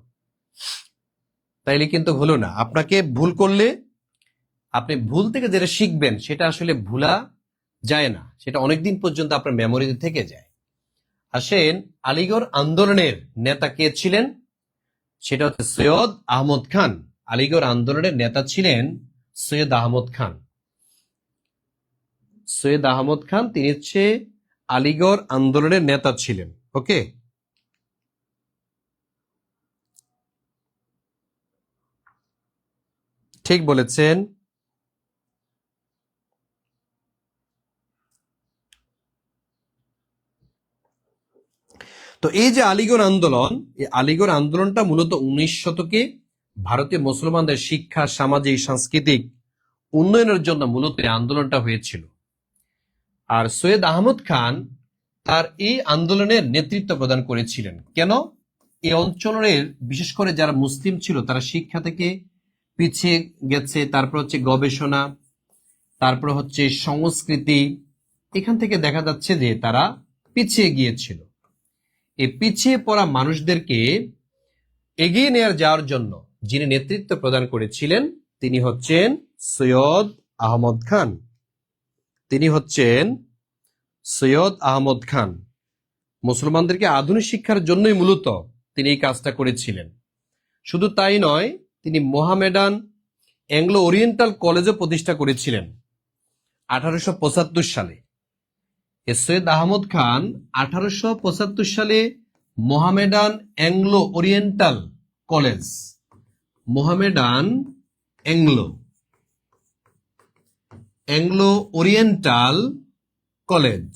তাইলে কিন্তু হলো না। আপনাকে ভুল করলে আপনি ভুল থেকে যেটা শিখবেন সেটা আসলে ভুলা যায় না, সেটা অনেকদিন পর্যন্ত আপনার মেমোরিতে থেকে যায়। আসেন, আলিগড় আন্দোলনের নেতা কে ছিলেন? সেটা হচ্ছে সৈয়দ আহমদ খান। আলিগড় আন্দোলনের নেতা ছিলেন সৈয়দ আহমদ খান। সৈয়দ আহমদ খান তিনি হচ্ছে আলিগড় আন্দোলনের নেতা ছিলেন। ওকে, ঠিক বলেছেন। তো এই যে আলিগড় আন্দোলন, এই আলিগড় আন্দোলনটা মূলত 19 শতকে ভারতীয় মুসলমানদের শিক্ষা, সামাজিক, সাংস্কৃতিক উন্নয়নের জন্য মূলত এই আন্দোলনটা হয়েছিল। আর সৈয়দ আহমদ খান তার এই আন্দোলনের নেতৃত্ব প্রদান করেছিলেন। কেন? এই অঞ্চলের বিশেষ করে যারা মুসলিম ছিল তারা শিক্ষা থেকে পিছিয়ে গেছে, তারপর হচ্ছে গবেষণা, তারপর হচ্ছে সংস্কৃতি, এখান থেকে দেখা যাচ্ছে যে তারা পিছিয়ে গিয়েছিল। এই পিছিয়ে পড়া মানুষদেরকে এগিয়ে নিয়ে যাওয়ার জন্য যিনি নেতৃত্ব প্রদান করেছিলেন তিনি হচ্ছেন সৈয়দ আহমদ খান। তিনি হচ্ছেন সৈয়দ আহমদ খান। মুসলমানদেরকে আধুনিক শিক্ষার জন্যই মূলত তিনি এই কাজটা করেছিলেন। শুধু তাই নয়, তিনি মোহামেডান অ্যাংলো ওরিয়েন্টাল কলেজও প্রতিষ্ঠা করেছিলেন 1875 সালে। সৈয়দ আহমদ খান 1875 সালে Mohammedan Anglo oriental college, Mohammedan Anglo Anglo oriental college,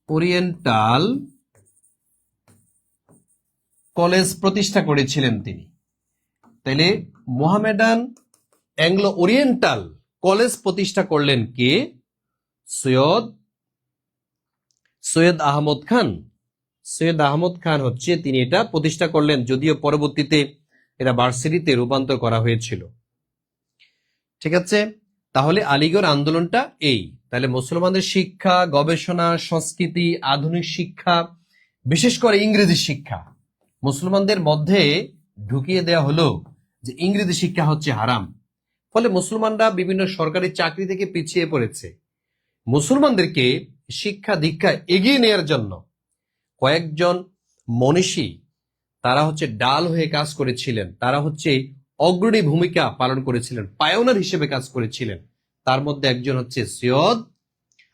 oriental college প্রতিষ্ঠা করেছিলেন তিনি। তাইলে মোহামেডান অ্যাংলো ওরিয়েন্টাল কলেজ প্রতিষ্ঠা করলেন কে? সৈয়দ আহমদ খান। সৈয়দ আহমদ খান হচ্ছে তিনি এটা প্রতিষ্ঠা করলেন, যদিও পরবর্তীতে এটা ভার্সিটিতে রূপান্তর করা হয়েছিল। ঠিক আছে, তাহলে আলিগড় আন্দোলনটা এই। তাহলে মুসলমানদের শিক্ষা, গবেষণা, সংস্কৃতি, আধুনিক শিক্ষা, বিশেষ করে ইংরেজি শিক্ষা মুসলমানদের মধ্যে ঢুকিয়ে দেওয়া হলো যে ইংরেজি শিক্ষা হচ্ছে হারাম। ফলে মুসলমানরা বিভিন্ন সরকারি চাকরি থেকে পিছিয়ে পড়েছে। মুসলমানদেরকে শিক্ষা দীক্ষা এগিয়ে নেওয়ার জন্য কয়েকজন মনীষী তারা হচ্ছে ডাল হয়ে কাজ করেছিলেন, তারা হচ্ছে অগ্রণী ভূমিকা পালন করেছিলেন, পায়োনার হিসেবে কাজ করেছিলেন। তার মধ্যে একজন হচ্ছে সৈয়দ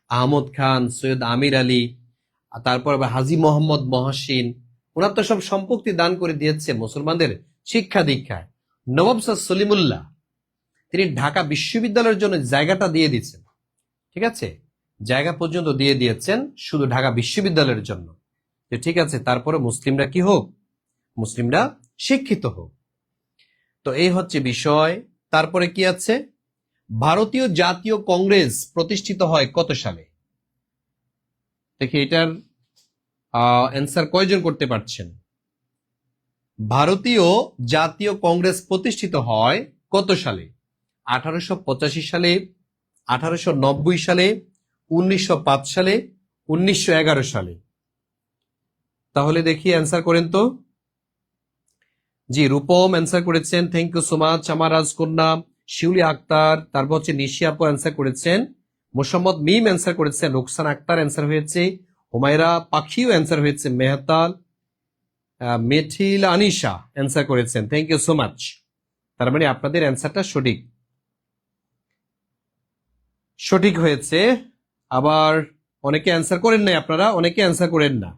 আহমদ খান, সৈয়দ আমির আলী, তারপর আবার হাজী মোহাম্মদ মহসিন। ওনার তো সব সম্পত্তি দান করে দিয়েছে মুসলমানদের শিক্ষা দীক্ষায়। নবাব স্যার সলিমুল্লাহ তিনি ঢাকা বিশ্ববিদ্যালয়ের জন্য জায়গাটা দিয়ে দিয়েছেন। ঠিক আছে, জায়গা পর্যন্ত দিয়ে দিয়েছেন শুধু ঢাকা বিশ্ববিদ্যালয়ের জন্য। ঠিক আছে, তারপরে মুসলিমরা কি হোক, মুসলিমরা শিক্ষিত হোক। তো এই হচ্ছে বিষয়। তারপরে কি আছে? ভারতীয় জাতীয় কংগ্রেস প্রতিষ্ঠিত হয় কত সালে? দেখি এটার অ্যান্সার কয়জন করতে পারছেন? ভারতীয় জাতীয় কংগ্রেস প্রতিষ্ঠিত হয় কত সালে? 1885 সালে, 1890 সালে, 1905 সালে, 1911 সালে? তাহলে দেখি অ্যান্সার করেন তো। জি, রূপম অ্যান্সার করেছেন, থ্যাংক ইউ সো মাচ। আমার রাজকন্যা, শিউলি আক্তার, তারপর হচ্ছে নিশি আপু অ্যান্সার করেছেন, মোসাম্মদ মিম অ্যান্সার করেছেন, রুকসান আক্তার অ্যান্সার হয়েছে, হুমায়রা পাখিও অ্যান্সার হয়েছে, মেহতাল, মেথিল আনিশা অ্যান্সার করেছেন, থ্যাংক ইউ সো মাচ। তার মানে আপনাদের অ্যান্সারটা সঠিক সঠিক হয়েছে। আবার অনেকে অ্যান্সার করেন নাই, আপনারা অনেকে অ্যান্সার করেন না,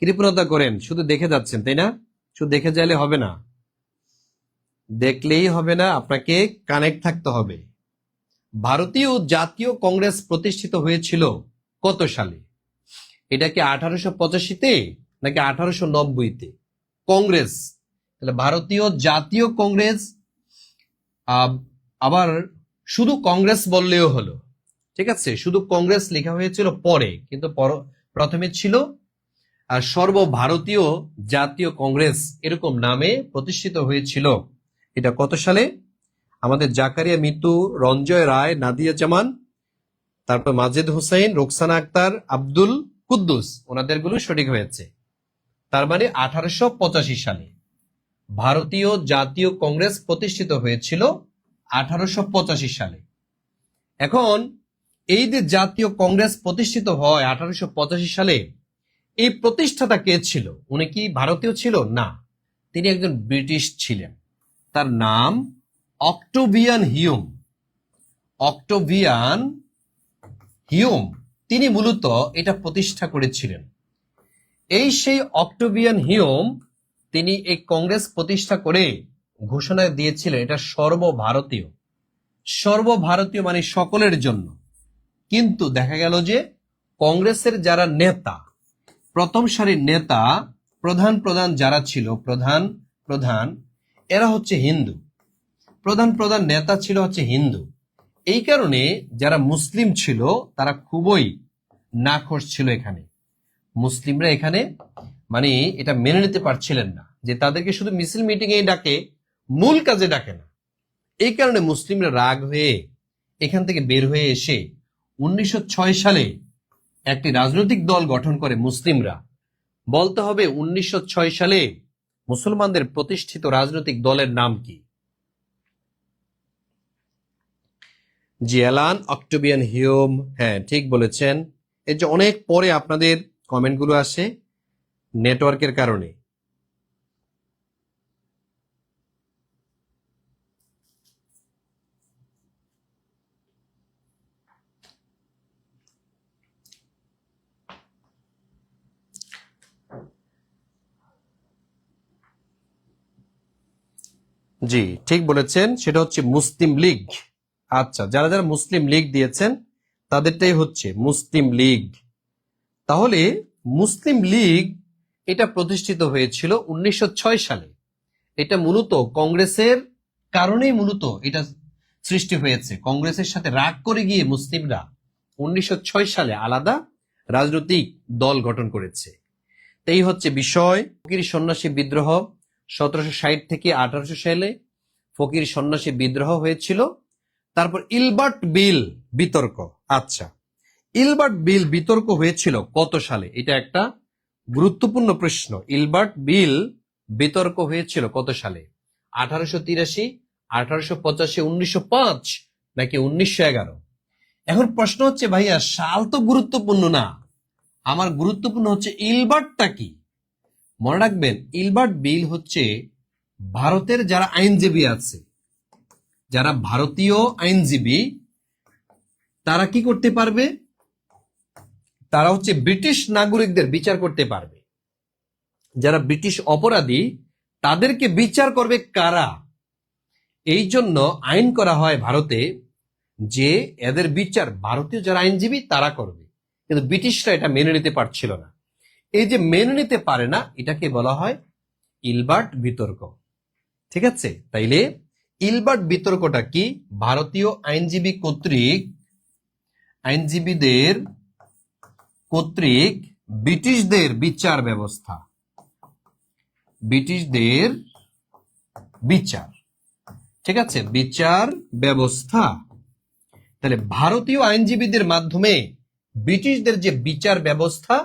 কৃপণতা করেন, শুধু দেখে যাচ্ছেন, তাই না? শুধু দেখে যাইলে হবে না, দেখলেই হবে না, আপনাকে কানেক্ট থাকতে হবে। ভারতীয় জাতীয় কংগ্রেস প্রতিষ্ঠিত হয়েছিল কত সালে? এটা কি 1885-তে নাকি 1890-তে? কংগ্রেস, তাহলে ভারতীয় জাতীয় কংগ্রেস, আবার শুধু কংগ্রেস বললেও হলো। ঠিক আছে, শুধু কংগ্রেস লেখা হয়েছিল পরে, কিন্তু প্রথমে ছিল সর্বভারতীয় জাতীয় কংগ্রেস এরকম নামে প্রতিষ্ঠিত হয়েছিল। এটা কত সালে? আমাদের জাকারিয়া মিতু, রঞ্জয় রায়, নাদিয়া জামান, তারপর মাজেদ হোসেন, রোকসানা আক্তার, আব্দুল কুদ্দুস, ওনাদের গুলো সঠিক হয়েছে। তার মানে 1885 সালে। ভারতীয় জাতীয় কংগ্রেস প্রতিষ্ঠিত হয়েছিল 1885 সালে। এখন এই যে জাতীয় কংগ্রেস প্রতিষ্ঠিত হয় 1885 সালে, এই প্রতিষ্ঠাতা কে ছিল? উনি কি ভারতীয় ছিল? না, তিনি একজন ব্রিটিশ ছিলেন। তার নাম অক্টোভিয়ান হিউম। অক্টোভিয়ান হিউম তিনি মূলত এটা প্রতিষ্ঠা করেছিলেন। এই সেই অক্টোভিয়ান হিউম তিনি এই কংগ্রেস প্রতিষ্ঠা করে ঘোষণা দিয়েছিলেন এটা সর্বভারতীয়। সর্বভারতীয় মানে সকলের জন্য। কিন্তু দেখা গেল যে কংগ্রেসের যারা নেতা, প্রথম সারির নেতা, প্রধান প্রধান যারা ছিল, প্রধান এরা হচ্ছে হিন্দু। প্রধান নেতা ছিল হচ্ছে হিন্দু। এই কারণে যারা মুসলিম ছিল তারা খুবই নাখোশ ছিল। এখানে মুসলিমরা এখানে মানে এটা মেনে নিতে পারছিলেন না যে তাদেরকে শুধু মিছিল মিটিং এ ডাকে, মূল কাজে ডাকে না। এই কারণে মুসলিমরা রাগ হয়ে এখান থেকে বের হয়ে এসে 1906 সালে একটি রাজনৈতিক দল গঠন করে মুসলিমরা। বলতে হবে 1906 সালে মুসলমানদের প্রতিষ্ঠিত রাজনৈতিক দলের নাম কি? জি, অ্যালান অক্টোভিয়ান হিউম। হ্যাঁ, ঠিক বলেছেন। এই যে অনেক পরে আপনাদের কমেন্টগুলো আসে নেটওয়ার্কের কারণে। জি, ঠিক বলেছেন, সেটা হচ্ছে মুসলিম লীগ। আচ্ছা, যারা যারা মুসলিম লীগ দিয়েছেন তাদেরটাই হচ্ছে মুসলিম লীগ। তাহলে মুসলিম লীগ এটা প্রতিষ্ঠিত হয়েছিল 1906 সালে। এটা মূলত কংগ্রেসের কারণেই মূলত এটা সৃষ্টি হয়েছে। কংগ্রেসের সাথে রাগ করে গিয়ে মুসলিমরা 1906 সালে আলাদা রাজনৈতিক দল গঠন করেছে। এই হচ্ছে বিষয়। ফকির সন্ন্যাসী বিদ্রোহ 1760 থেকে 1800 সালে ফকির সন্ন্যাসী বিদ্রোহ হয়েছিল। তারপর ইলবার্ট বিল বিতর্ক। আচ্ছা, ইলবার্ট বিল বিতর্ক হয়েছিল কত সালে? এটা একটা গুরুত্বপূর্ণ প্রশ্ন। ইলবার্ট বিল বিতর্ক হয়েছিল কত সালে? 1883, 1885, 1905 নাকি 1911? এখন প্রশ্ন হচ্ছে ভাইয়া সাল তো গুরুত্বপূর্ণ না, আমার গুরুত্বপূর্ণ হচ্ছে ইলবার্টটা কি। মনে রাখবেন, ইলবার্ট বিল হচ্ছে ভারতের যারা আইনজীবী আছে, যারা ভারতীয় আইনজীবী, তারা কি করতে পারবে? তারা হচ্ছে ব্রিটিশ নাগরিকদের বিচার করতে পারবে। যারা ব্রিটিশ অপরাধী তাদেরকে বিচার করবে কারা? এই জন্য আইন করা হয় ভারতে যে এদের বিচার ভারতীয় যারা আইনজীবী তারা করবে। কিন্তু ব্রিটিশরা এটা মেনে নিতে পারছিল না। এই যে মেনে নিতে পারে না, এটাকে বলা হয় ইলবার্ট বিতর্ক। ঠিক আছে, তাইলে ইলবার্ট বিতর্কটা কি? ভারতীয় আইনজীবীদের কর্তৃক ব্রিটিশদের বিচার ব্যবস্থা, ব্রিটিশদের বিচার। ঠিক আছে, বিচার ব্যবস্থা। তাহলে ভারতীয় আইনজীবীদের মাধ্যমে ব্রিটিশদের যে বিচার ব্যবস্থা,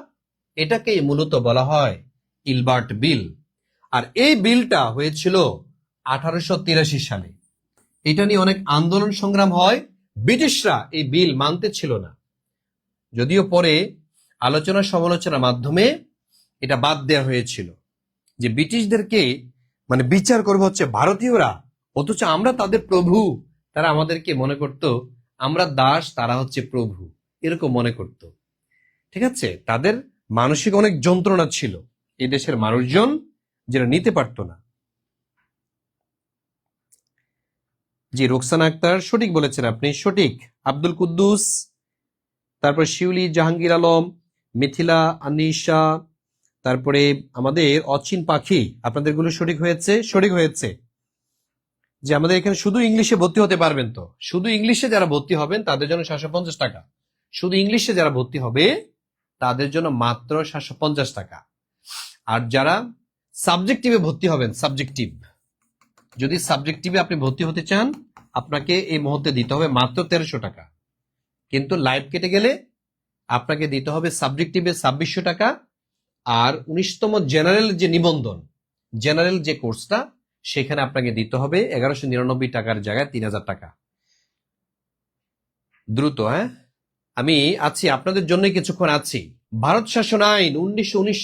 এটাকেই মূলত বলা হয় ইলবার্ট বিল। আর এই বিলটা হয়েছিল 1883 সালে। এটা নিয়ে অনেক আন্দোলন সংগ্রাম হয়। ব্রিটিশরা এই বিল মানতে ছিল না, যদিও পরে আলোচনা সমালোচনার মাধ্যমে এটা বাদ দেওয়া হয়েছিল যে ব্রিটিশদেরকে মানে বিচার করবে হচ্ছে ভারতীয়রা, অথচ আমরা তাদের প্রভু। তারা আমাদেরকে মনে করত আমরা দাস, তারা হচ্ছে প্রভু, এরকম মনে করত। ঠিক আছে, তাদের মানসিক অনেক যন্ত্রণা ছিল এই দেশের মানুষজন, যেটা নিতে পারত না। জি, রোকসানা আক্তার সঠিক বলেছেন আপনি, সঠিক। আব্দুল কুদ্দুস, তারপর শিউলি, জাহাঙ্গীর আলম, মিথিলা, আনিশা, তারপরে আমাদের অচিন পাখি, আপনাদের গুলো সঠিক হয়েছে। সঠিক হয়েছে যে আমাদের এখানে শুধু ইংলিশে ভর্তি হতে পারবেন। তো শুধু ইংলিশে যারা ভর্তি হবেন তাদের জন্য 750 টাকা। শুধু ইংলিশে যারা ভর্তি হবে তাদের জন্য মাত্র 750 টাকা। আর যারা সাবজেক্টিভে ভর্তি হবেন, যদি সাবজেক্টিভে আপনি ভর্তি হতে চান, আপনাকে এই মুহূর্তে দিতে হবে মাত্র 1300 টাকা। কিন্তু লাইভ কেটে গেলে আপনাকে দিতে হবে সাবজেক্টিভে 2600 টাকা। আর 19তম জেনারেল যে নিবন্ধন, জেনারেল যে কোর্সটা সেখানে আপনাকে দিতে হবে 1199 টাকার জায়গায় 3000 টাকা। দ্রুত, হ্যাঁ, আমি আছি আপনাদের জন্য, কিছুক্ষণ আছি। ভারত শাসন আইন 1919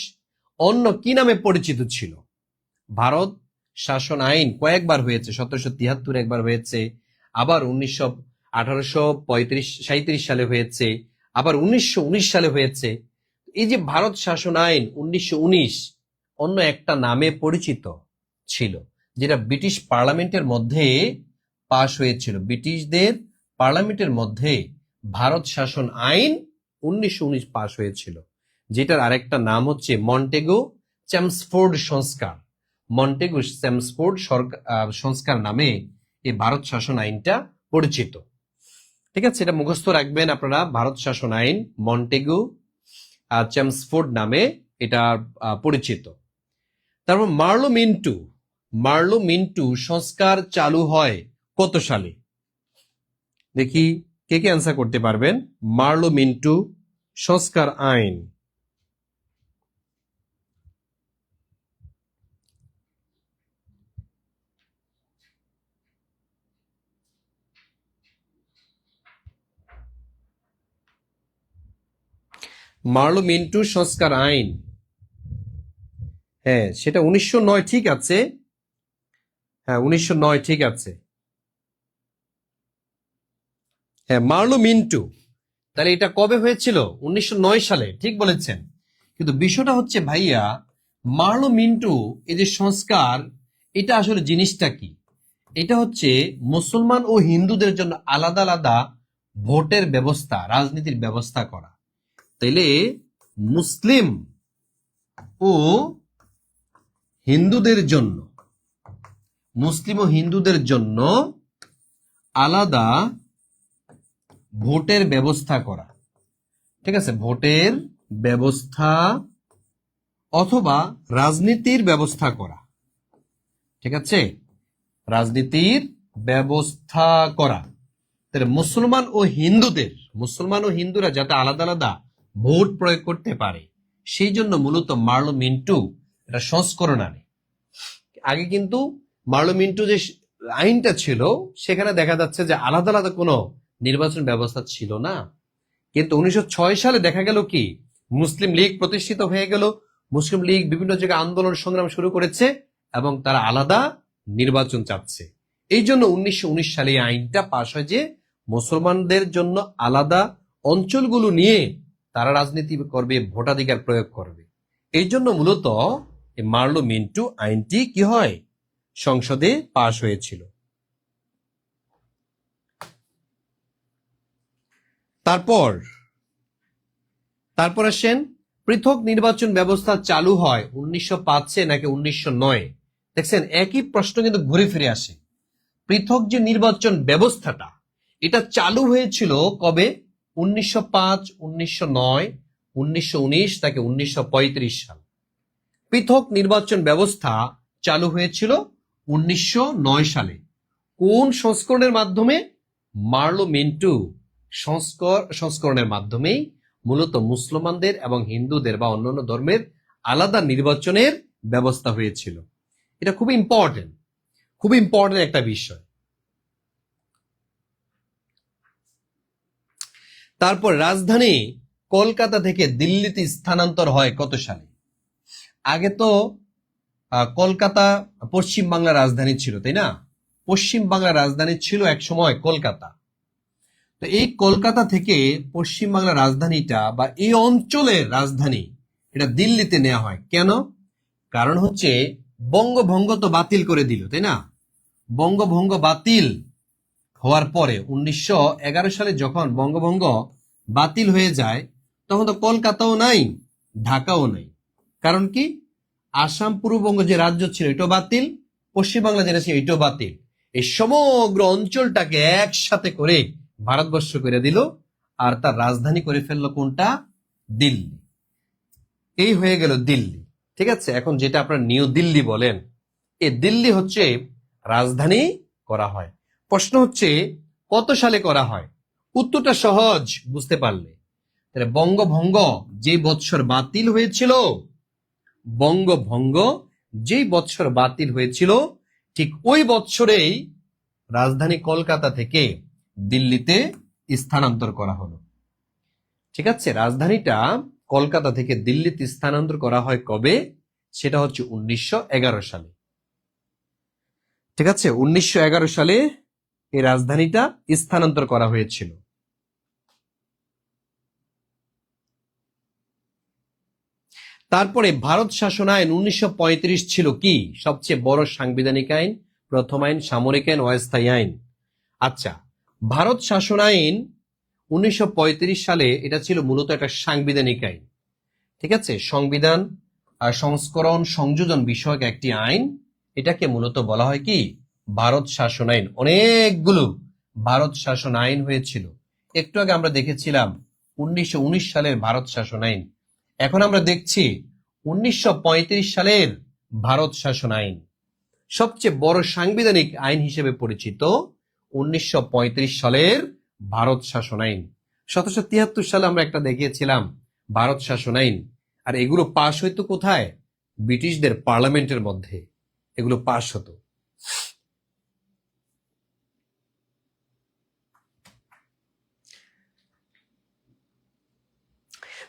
অন্য কি নামে পরিচিত ছিল? ভারত শাসন আইন কয়েকবার হয়েছে, 1773 একবার হয়েছে, আবার 1837 সালে হয়েছে, আবার 1919 সালে হয়েছে। এই যে ভারত শাসন আইন 1919 অন্য একটা নামে পরিচিত ছিল, যেটা ব্রিটিশ পার্লামেন্টের মধ্যে পাশ হয়েছিল। ব্রিটিশদের পার্লামেন্টের মধ্যে ভারত শাসন আইন 1919 পাশ হয়েছিল, যেটার আরেকটা নাম হচ্ছে মন্টেগো চেমসফোর্ড সংস্কার। মন্টেগো চেমসফোর্ড সংস্কার নামে এই ভারত শাসন আইনটা পরিচিত। ঠিক আছে, এটা মুখস্থ রাখবেন আপনারা। ভারত শাসন আইন মন্টেগো চেমসফোর্ড নামে এটা পরিচিত। তারপর মার্লো মিন্টু সংস্কার চালু হয় কত সালে? দেখি কে কে অ্যান্সার করতে পারবেন। মার্লো মিন্টু সংস্কার আইন মার্লো মিন্টু সংস্কার আইন, হ্যাঁ সেটা 1909, ঠিক আছে, হ্যাঁ 1909 ঠিক আছে, হ্যাঁ মার্লো মিন্টু। তাহলে এটা কবে হয়েছিল? 1909 সালে, ঠিক বলেছেন। কিন্তু বিষয়টা হচ্ছে ভাইয়া, মার্লো মিন্টু এই যে সংস্কার, এটা আসলে জিনিসটা কি? এটা হচ্ছে মুসলমান ও হিন্দুদের জন্য আলাদা আলাদা ভোটের ব্যবস্থা, রাজনীতির ব্যবস্থা করা। তাইলে মুসলিম ও হিন্দুদের জন্য আলাদা ভোটের ব্যবস্থা করা, ঠিক আছে, ভোটের ব্যবস্থা অথবা রাজনীতির ব্যবস্থা করা, ঠিক আছে, রাজনীতির ব্যবস্থা করা। তাহলে মুসলমান ও হিন্দুরা যাতে আলাদা আলাদা ভোট প্রয়োগ করতে পারে, সেই জন্য মূলত মার্লো মিন্টু এটা সংস্করণ আনে। আগে কিন্তু মার্লো মিন্টু যে আইনটা ছিল সেখানে দেখা যাচ্ছে যে আলাদা আলাদা কোনো নির্বাচন ব্যবস্থা ছিল না। কিন্তু 1906 সালে দেখা গেল কি, মুসলিম লীগ প্রতিষ্ঠিত হয়ে গেল। মুসলিম লীগ বিভিন্ন জায়গায় আন্দোলন সংগ্রাম শুরু করেছে এবং তারা আলাদা নির্বাচন চাচ্ছে। এই জন্য 1919 সালে এই আইনটা পাশ হয় যে মুসলমানদের জন্য আলাদা অঞ্চলগুলো নিয়ে তারা রাজনীতি করবে, ভোটাধিকার প্রয়োগ করবে। এই জন্য মূলত এই মার্লো মিন্টু আইনটি কি হয়, সংসদে পাশ হয়েছিল। তারপর আসেন, পৃথক নির্বাচন ব্যবস্থা চালু হয় 1905 নাকি 1909? দেখছেন একই প্রশ্ন কিন্তু ঘুরে ফিরে আসে। পৃথক যে নির্বাচন ব্যবস্থাটা, এটা চালু হয়েছিল কবে? 1905, 1909, 1919 নাকি 1935 সাল? পৃথক নির্বাচন ব্যবস্থা চালু হয়েছিল 1909 সালে। কোন সংস্করণের মাধ্যমে? মার্লো মিন্টু সংস্করণের মাধ্যমেই মূলত মুসলমানদের এবং হিন্দুদের বা অন্যান্য ধর্মের আলাদা নির্বাচনের ব্যবস্থা হয়েছিল। এটা খুব ইম্পর্টেন্ট একটা বিষয়। তারপর রাজধানী কলকাতা থেকে দিল্লিতে স্থানান্তর হয় কত সালে? আগে তো কলকাতা পশ্চিম বাংলার রাজধানী ছিল, তাই না? পশ্চিম বাংলার রাজধানী ছিল এক সময় কলকাতা। তো এই কলকাতা থেকে পশ্চিম বাংলার রাজধানীটা বা এই অঞ্চলের রাজধানী এটা দিল্লিতে নেওয়া হয়। কেন? কারণ হচ্ছে বঙ্গভঙ্গ তো বাতিল করে দিল, তাই না? বঙ্গভঙ্গ বাতিল হওয়ার পরে 1911 সালে যখন বঙ্গভঙ্গ বাতিল হয়ে যায়, তখন তো কলকাতাও নাই, ঢাকাও নাই। কারণ কি? আসাম পূর্ববঙ্গ যে রাজ্য ছিল এটাও বাতিল, পশ্চিমবাংলা যেটা ছিল এটাও বাতিল। এই সমগ্র অঞ্চলটাকে একসাথে করে ভারতবর্ষ করে দিল, আর তার রাজধানী করে ফেললো কোনটা? দিল্লি। এই হয়ে গেল দিল্লি, ঠিক আছে। এখন যেটা আপনারা নিউ দিল্লি বলেন, এই দিল্লি হচ্ছে রাজধানী করা হয়। প্রশ্ন হচ্ছে কত সালে করা হয়? উত্তরটা সহজ, বুঝতে পারলে। বঙ্গভঙ্গ যে বৎসর বাতিল হয়েছিল, বঙ্গভঙ্গ যেই বছর বাতিল হয়েছিল ঠিক ওই বছরেই রাজধানী কলকাতা থেকে দিল্লিতে স্থানান্তর করা হলো। ঠিক আছে, রাজধানীটা কলকাতা থেকে দিল্লিতে স্থানান্তর করা হয় কবে? সেটা হচ্ছে 1911 সালে। ঠিক আছে, 1911 সালে এই রাজধানীটা স্থানান্তর করা হয়েছিল। তারপরে ভারত শাসন আইন 1935 ছিল কি? সবচেয়ে বড় সাংবিধানিক আইন, প্রথম আইন, সামরিক আইন, অস্থায়ী আইন। আচ্ছা, ভারত শাসন আইন 1935 সালে এটা ছিল মূলত একটা সাংবিধানিক আইন। ঠিক আছে, সংবিধান সংস্করণ সংযোজন বিষয়ক একটি আইন। এটাকে মূলত বলা হয় কি? ভারত শাসন আইন। অনেকগুলো ভারত শাসন আইন হয়েছিল। একটু আগে আমরা দেখেছিলাম 1919 সালের ভারত শাসন আইন। এখন আমরা দেখছি 1935 সালের ভারত শাসন আইন। সবচেয়ে বড় সাংবিধানিক আইন হিসেবে পরিচিত 1935 সালের ভারত শাসন আইন। 1773 সালে আমরা একটা দেখিয়েছিলাম ভারত শাসন আইন। আর এগুলো পাশ হইতো কোথায়? ব্রিটিশদের পার্লামেন্টের মধ্যে এগুলো পাশ হতো।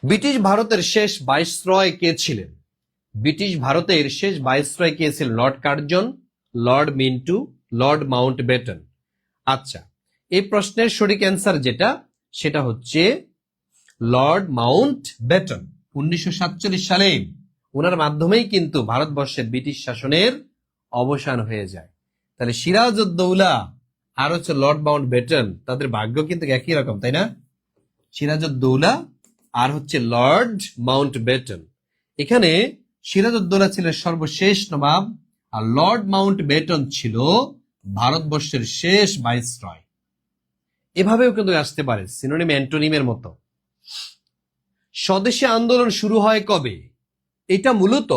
ব্রিটিশ ভারতের শেষ ভাইসরয় কে ছিলেন? ব্রিটিশ ভারতের শেষ ভাইসরয় কে ছিলেন? Lord Curzon, Lord Mintu, Lord Mountbatten. আচ্ছা, এই প্রশ্নের সঠিক অ্যান্সার যেটা, সেটা হচ্ছে লর্ড মাউন্টব্যাটেন। 1947 সালে ওনার মাধ্যমেই কিন্তু ভারতবর্ষের ব্রিটিশ শাসনের অবসান হয়ে যায়। তাহলে সিরাজউদ্দৌলা আর হচ্ছে লর্ড মাউন্টব্যাটেন, তাদের ভাগ্য কিন্তু একই রকম, তাই না? সিরাজউদ্দৌলা আর হচ্ছে লর্ড মাউন্টব্যাটেন। এখানে সিরাজউদ্দৌলা ছিলেন সর্বশেষ নবাব, আর লর্ড মাউন্টব্যাটেন ছিল ভারতবর্ষের শেষ ভাইসরয়। এভাবেও কিন্তু আসতে পারে, সিনোনিম অ্যান্টোনিমের মতো। স্বদেশী আন্দোলন শুরু হয় কবে? এটা মূলত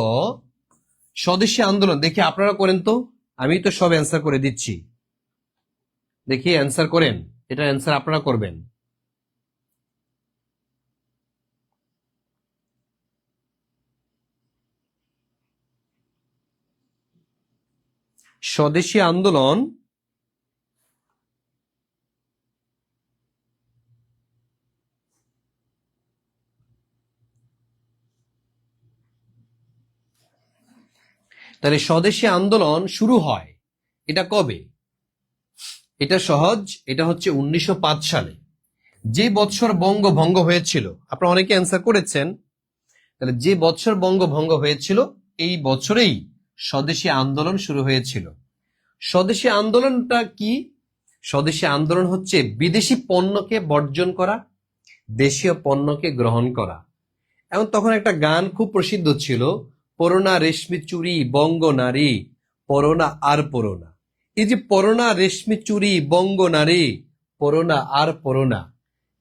স্বদেশী আন্দোলন, দেখি আপনারা করেন তো, আমি তো সব অ্যান্সার করে দিচ্ছি। দেখি অ্যান্সার করেন, এটা অ্যান্সার আপনারা করবেন। স্বদেশী আন্দোলন তাহলে স্বদেশী আন্দোলন শুরু হয় এটা কবে? এটা সহজ, এটা হচ্ছে 1905 সালে, যে বছর বঙ্গভঙ্গ হয়েছিল। আপনারা অনেকে অ্যান্সার করেছেন। তাহলে যে বছর বঙ্গভঙ্গ হয়েছিল এই বছরেই স্বদেশী আন্দোলন শুরু হয়েছিল। স্বদেশী আন্দোলনটা কি? স্বদেশী আন্দোলন হচ্ছে বিদেশি পণ্যকে বর্জন করা, দেশীয় পণ্যকে গ্রহণ করা। এবং তখন একটা গান খুব প্রসিদ্ধ ছিল, পরোনা রেশমি চুরি বঙ্গ নারী, পরোনা আর পরোনা। এই যে পরোনা রেশমি চুরি বঙ্গ নারী, পরোনা আর পরোনা,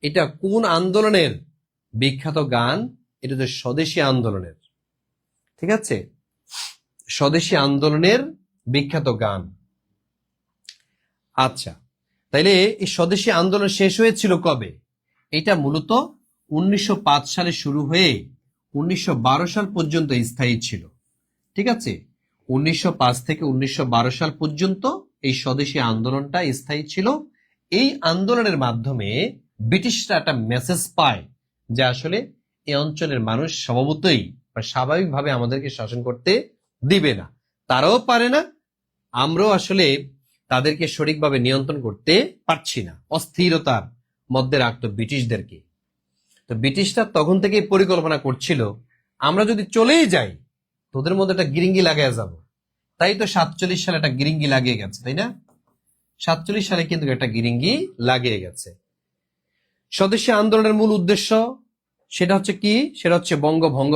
এটা কোন আন্দোলনের বিখ্যাত গান? এটা হচ্ছে স্বদেশী আন্দোলনের। ঠিক আছে, স্বদেশী আন্দোলনের বিখ্যাত গান। আচ্ছা, তাইলে এই স্বদেশী আন্দোলন শেষ হয়েছিল কবে? এটা মূলত 1905 সালে শুরু হয়ে 1912 সাল পর্যন্ত স্থায়ী ছিল। ঠিক আছে, 1905 থেকে 1912 সাল পর্যন্ত এই স্বদেশী আন্দোলনটা স্থায়ী ছিল। এই আন্দোলনের মাধ্যমে ব্রিটিশরা একটা মেসেজ পায় যে আসলে এই অঞ্চলের মানুষ স্বভাবতই বা স্বাভাবিকভাবে আমাদেরকে শাসন করতে দিবে না, তারাও পারে না, আমরাও আসলে তাদেরকে সঠিকভাবে নিয়ন্ত্রণ করতে পারছি না। অস্থিরতার মধ্যে রাখতো ব্রিটিশদেরকে। তো ব্রিটিশরা তখন থেকেই পরিকল্পনা করছিল, আমরা যদি চলেই যাই তোদের মধ্যে একটা গিরিঙ্গি লাগাইয়া যাব। তাই তো 47 সালে একটা গিরিঙ্গি লাগিয়ে গেছে, তাই না? 47 সালে কিন্তু একটা গিরিঙ্গি লাগিয়ে গেছে। স্বদেশী আন্দোলনের মূল উদ্দেশ্য সেটা হচ্ছে কি? সেটা হচ্ছে বঙ্গভঙ্গ